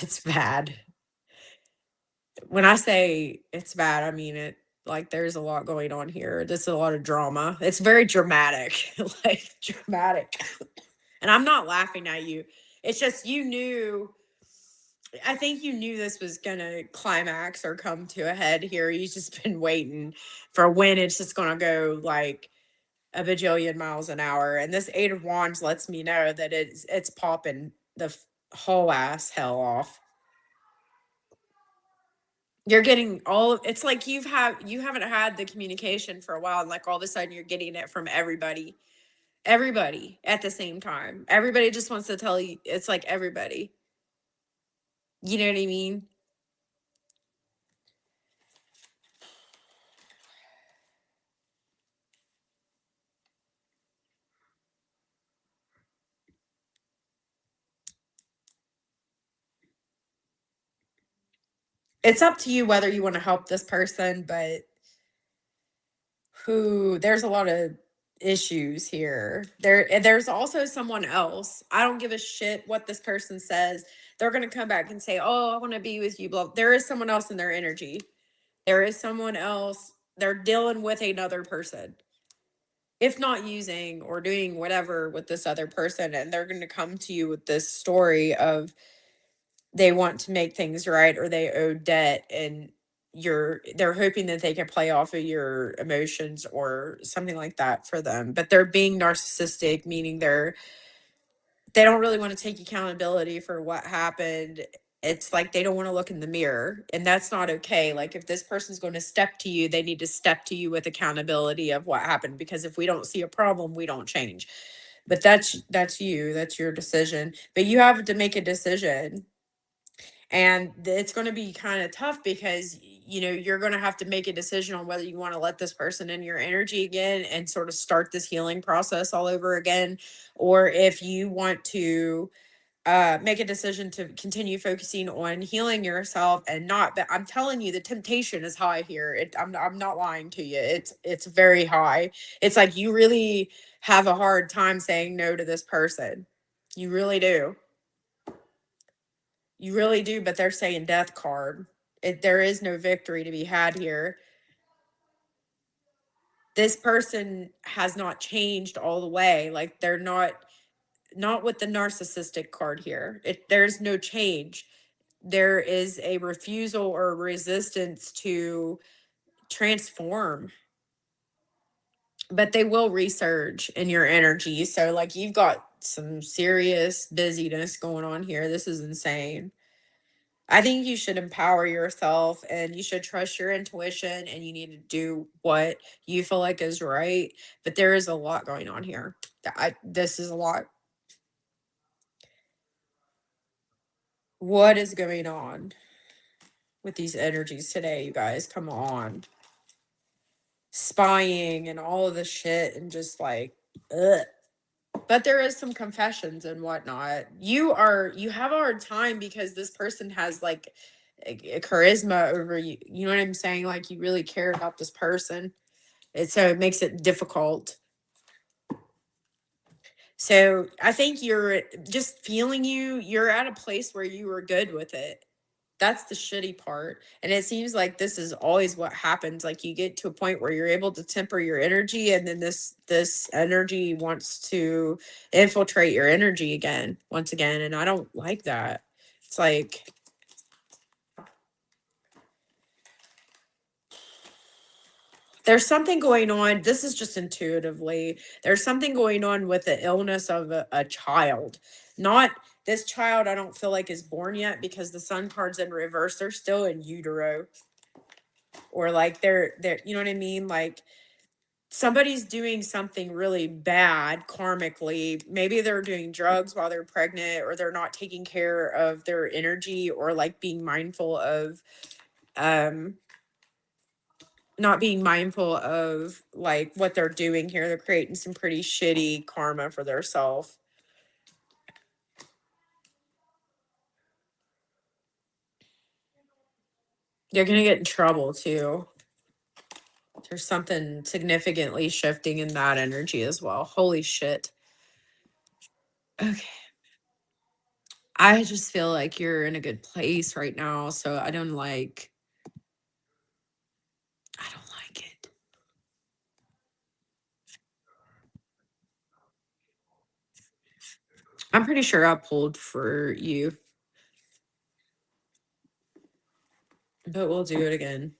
It's bad. When I say it's bad, I mean it. Like, there's a lot going on here. There's a lot of drama. It's very dramatic, like dramatic. And I'm not laughing at you. It's just I think you knew this was going to climax or come to a head here. You've just been waiting for when it's just going to go like a bajillion miles an hour. And this Eight of Wands lets me know that it's popping the whole ass hell off. You're getting all, it's like you haven't had the communication for a while, and like all of a sudden you're getting it from everybody at the same time. Everybody just wants to tell you, it's like everybody. You know what I mean? It's up to you whether you want to help this person, but there's a lot of issues here. There's also someone else. I don't give a shit what this person says. They're going to come back and say, "Oh, I want to be with you." Blah. There is someone else in their energy. There is someone else. They're dealing with another person. If not using or doing whatever with this other person, and they're going to come to you with this story of they want to make things right or they owe debt, and they're hoping that they can play off of your emotions or something like that for them. But they're being narcissistic, meaning they don't really want to take accountability for what happened. It's like they don't want to look in the mirror, and that's not okay. Like if this person's going to step to you, they need to step to you with accountability of what happened, because if we don't see a problem, we don't change. But that's your decision. But you have to make a decision, and it's going to be kind of tough because you're going to have to make a decision on whether you want to let this person in your energy again and sort of start this healing process all over again, or if you want to make a decision to continue focusing on healing yourself and not. But I'm telling you, the temptation is high here. I'm not lying to you. It's very high. It's like you really have a hard time saying no to this person. You really do. You really do, but they're saying death card. There is no victory to be had here. This person has not changed all the way. Like they're not with the narcissistic card here. There's no change. There is a refusal or resistance to transform, but they will resurge in your energy. So like you've got some serious busyness going on here. This is insane. I think you should empower yourself and you should trust your intuition, and you need to do what you feel like is right. But there is a lot going on here. This is a lot. What is going on with these energies today, you guys? Come on. Spying and all of this shit, and just like, ugh. But there is some confessions and whatnot. You have a hard time because this person has like a charisma over you. You know what I'm saying? Like you really care about this person. So it makes it difficult. So I think you're just feeling you're at a place where you were good with it. That's the shitty part. And it seems like this is always what happens. Like you get to a point where you're able to temper your energy, and then this energy wants to infiltrate your energy again, once again. And I don't like that. It's like there's something going on. This is just intuitively. There's something going on with the illness of a child. Not this child, I don't feel like is born yet, because the sun card's in reverse. They're still in utero. Or like they're you know what I mean? Like somebody's doing something really bad karmically. Maybe they're doing drugs while they're pregnant, or they're not taking care of their energy, or like being mindful of not being mindful of like what they're doing here. They're creating some pretty shitty karma for their self. They're gonna get in trouble too. There's something significantly shifting in that energy as well. Holy shit. Okay. I just feel like you're in a good place right now, so I don't like it. I'm pretty sure I pulled for you, but we'll do it again.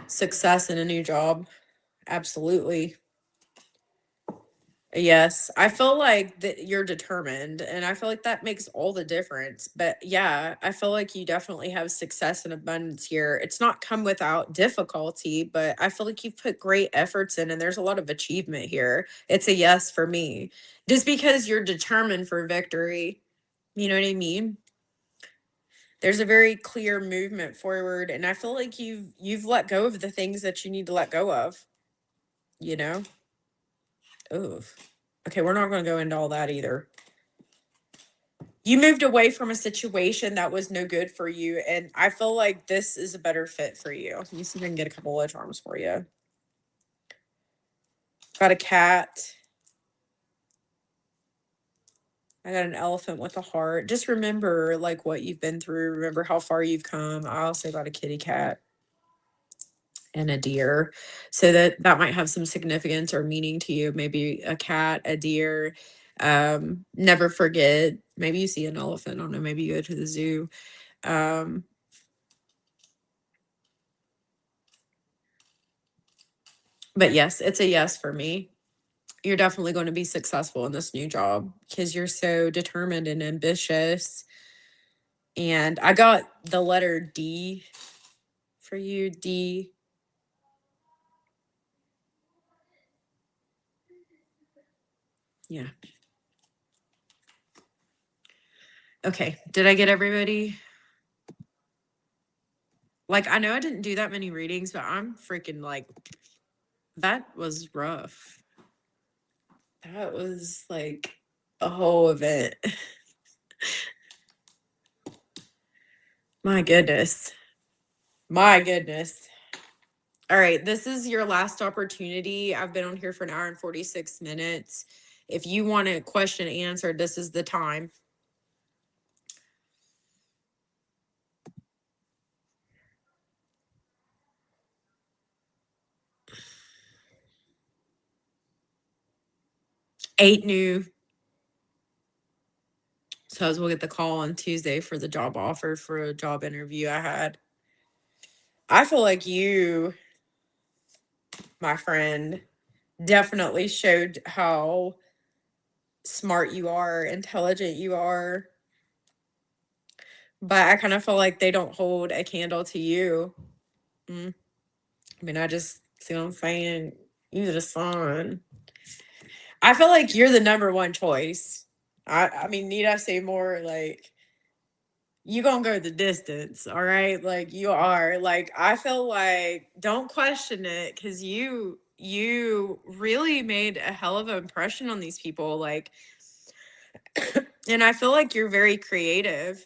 Success in a new job. Absolutely. Yes, I feel like that you're determined, and I feel like that makes all the difference. But yeah, I feel like you definitely have success and abundance here. It's not come without difficulty, but I feel like you've put great efforts in, and there's a lot of achievement here. It's a yes for me, just because you're determined for victory. You know what I mean? There's a very clear movement forward, and I feel like you've let go of the things that you need to let go of. You know? Oof. Okay, we're not going to go into all that either. You moved away from a situation that was no good for you, and I feel like this is a better fit for you. Let me see if I can get a couple of charms for you. Got a cat. I got an elephant with a heart. Just remember like what you've been through. Remember how far you've come. I also got a kitty cat and a deer. So that might have some significance or meaning to you. Maybe a cat, a deer. Never forget. Maybe you see an elephant. I don't know. Maybe you go to the zoo. Um, but yes, it's a yes for me. You're definitely going to be successful in this new job because you're so determined and ambitious. And I got the letter D for you. D. Yeah. Okay. Did I get everybody? Like, I know I didn't do that many readings, but I'm freaking like, that was rough. That was like a whole event. My goodness. My goodness. All right. This is your last opportunity. I've been on here for an hour and 46 minutes. If you want a question answered, this is the time. Eight new. So we'll get the call on Tuesday for the job offer for a job interview I had. I feel like you, my friend, definitely showed how smart you are, intelligent you are. But I kind of feel like they don't hold a candle to you. I mean, I just see what I'm saying. You're the sun. I feel like you're the number one choice. I mean, need I say more? Like, you gonna go the distance, all right? Like you are. Like I feel like don't question it because you really made a hell of an impression on these people. Like, and I feel like you're very creative.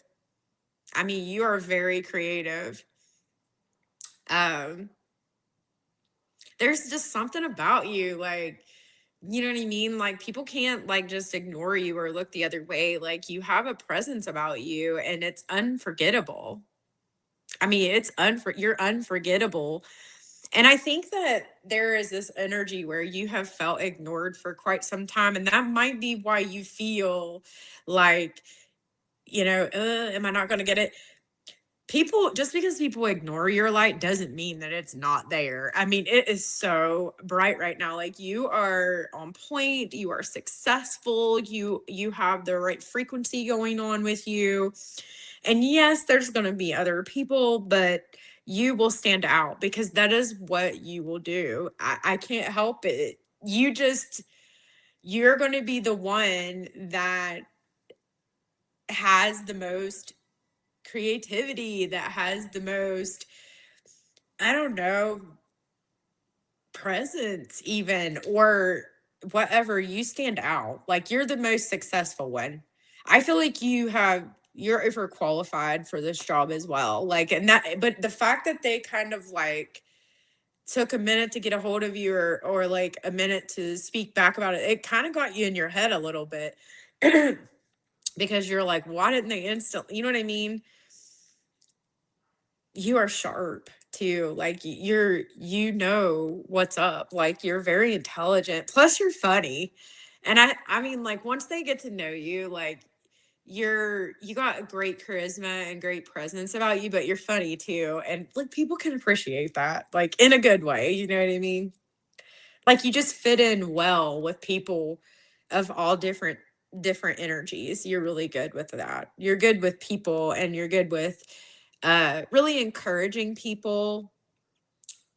I mean, you are very creative. Um, there's just something about you, like, you know what I mean? Like people can't like just ignore you or look the other way. Like you have a presence about you and it's unforgettable. I mean, you're unforgettable. And I think that there is this energy where you have felt ignored for quite some time. And that might be why you feel like, am I not going to get it? Just because people ignore your light doesn't mean that it's not there. I mean, it is so bright right now. Like you are on point, you are successful, you have the right frequency going on with you. And yes, there's going to be other people, but you will stand out because that is what you will do. I can't help it. You're going to be the one that has the most creativity, that has the most, I don't know, presence, even, or whatever. You stand out. Like you're the most successful one. I feel like you're overqualified for this job as well. Like, and that, but the fact that they kind of like took a minute to get a hold of you or like a minute to speak back about it, it kind of got you in your head a little bit because you're like, why didn't they instantly, you know what I mean? You are sharp too. Like you know what's up. Like you're very intelligent. Plus you're funny. And I mean like once they get to know you, like you got a great charisma and great presence about you, but you're funny too. And like people can appreciate that, like in a good way, you know what I mean? Like you just fit in well with people. of all different energies. You're really good with that. You're good with people, and you're good with really encouraging people,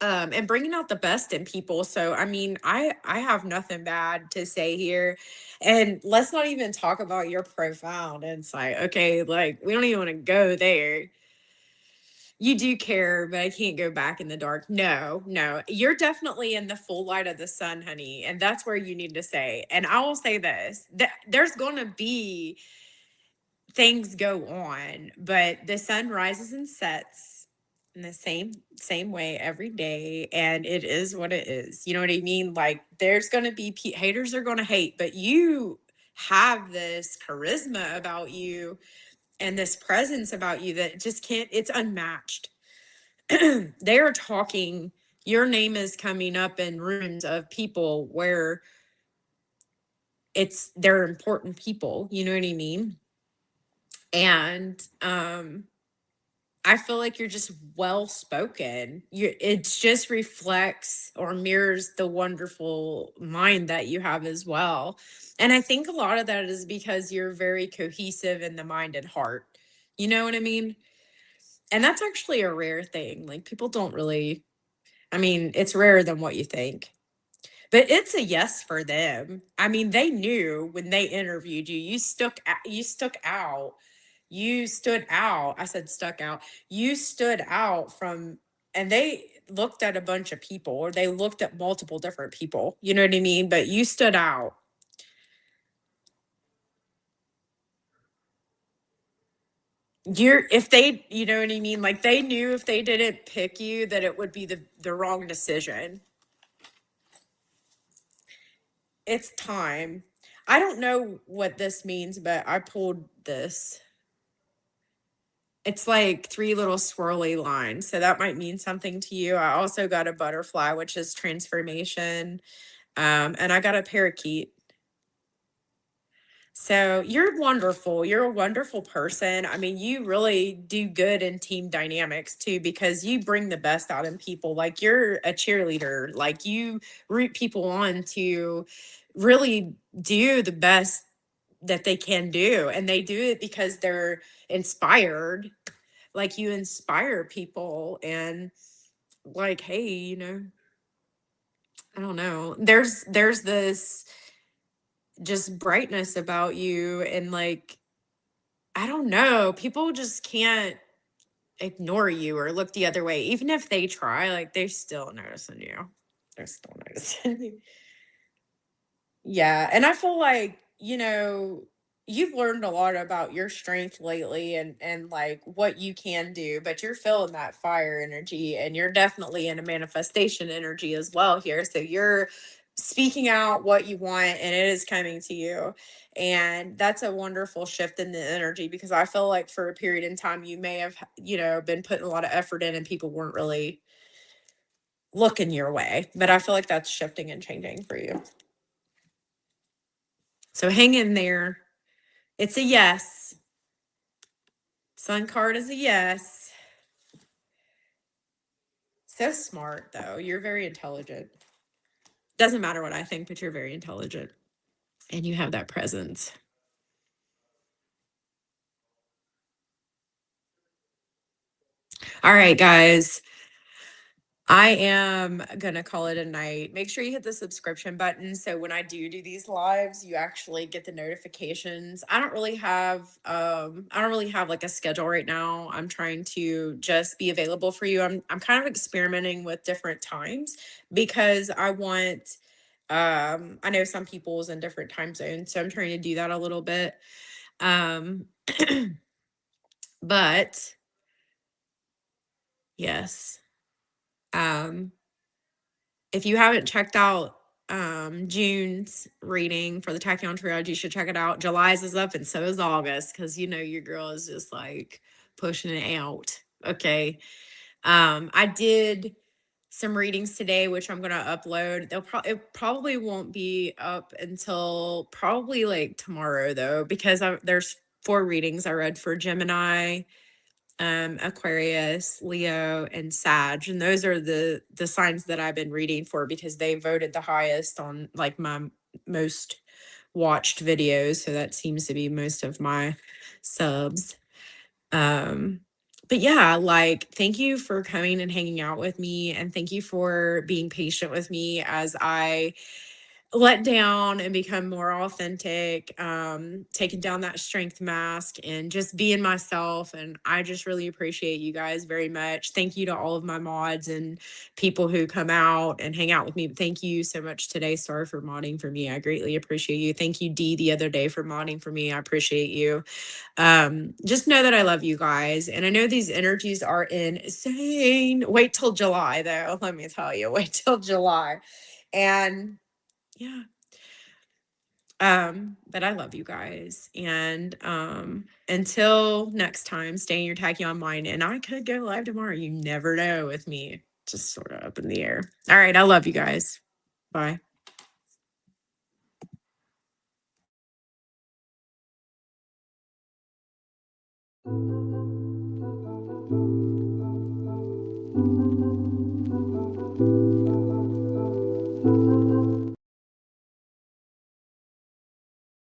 and bringing out the best in people. So I mean, I have nothing bad to say here. And let's not even talk about your profound insight. Okay, like we don't even want to go there. You do care, but I can't go back in the dark. No, no. You're definitely in the full light of the sun, honey. And that's where you need to say. And I will say this, that there's going to be things go on, but the sun rises and sets in the same way every day, and it is what it is. You know what I mean? Like there's going to be haters are going to hate, but you have this charisma about you and this presence about you that just can't, it's unmatched. They are talking, your name is coming up in rooms of people where they're important people, you know what I mean? And I feel like you're just well spoken. It just reflects or mirrors the wonderful mind that you have as well. And I think a lot of that is because you're very cohesive in the mind and heart. You know what I mean? And that's actually a rare thing. Like people don't really, I mean, it's rarer than what you think. But it's a yes for them. I mean, they knew when they interviewed you, you stuck out. You stood out. I said stuck out. You stood out from, and they looked at a bunch of people, or they looked at multiple different people. You know what I mean? But you stood out. If they, you know what I mean? Like they knew if they didn't pick you that it would be the wrong decision. It's time. I don't know what this means, but I pulled this. It's like three little swirly lines. So that might mean something to you. I also got a butterfly, which is transformation. And I got a parakeet. So you're wonderful. You're a wonderful person. I mean, you really do good in team dynamics too, because you bring the best out in people. Like you're a cheerleader. Like you root people on to really do the best that they can do. And they do it because they're inspired. Like you inspire people, and like, hey, I don't know. There's this just brightness about you, and like I don't know, people just can't ignore you or look the other way. Even if they try, like they're still noticing you. They're still noticing you. Yeah, and I feel like, you've learned a lot about your strength lately, and like what you can do, but you're feeling that fire energy, and you're definitely in a manifestation energy as well here. So you're speaking out what you want, and it is coming to you. And that's a wonderful shift in the energy, because I feel like for a period in time you may have, been putting a lot of effort in and people weren't really looking your way. But I feel like that's shifting and changing for you. So hang in there. It's a yes. Sun card is a yes. So smart, though. You're very intelligent. Doesn't matter what I think, but you're very intelligent. And you have that presence. All right, guys. I am going to call it a night. Make sure you hit the subscription button so when I do these lives, you actually get the notifications. I don't really have like a schedule right now. I'm trying to just be available for you. I'm kind of experimenting with different times, because I know some people's in different time zones, so I'm trying to do that a little bit. Um but yes. Um if you haven't checked out June's reading for the Taccion Triage, you should check it out. July's is up, and so is August, because your girl is just like pushing it out. Okay. I did some readings today, which I'm gonna upload. It probably won't be up until probably like tomorrow, though, because there's 4 readings I read for Gemini, Aquarius, Leo, and Sag, and those are the signs that I've been reading for, because they voted the highest on like my most watched videos. So that seems to be most of my subs. Um, but yeah, like, thank you for coming and hanging out with me. And thank you for being patient with me as I let down and become more authentic, taking down that strength mask and just being myself. And I just really appreciate you guys very much. Thank you to all of my mods and people who come out and hang out with me. Thank you so much today, Star, for modding for me. I greatly appreciate you. Thank you, Dee, the other day for modding for me. I appreciate you. Just know that I love you guys. And I know these energies are insane. Wait till July, though. Let me tell you, wait till July. And yeah. But I love you guys. And until next time, stay in your Tachyon mind. And I could go live tomorrow. You never know with me. Just sort of up in the air. All right. I love you guys. Bye.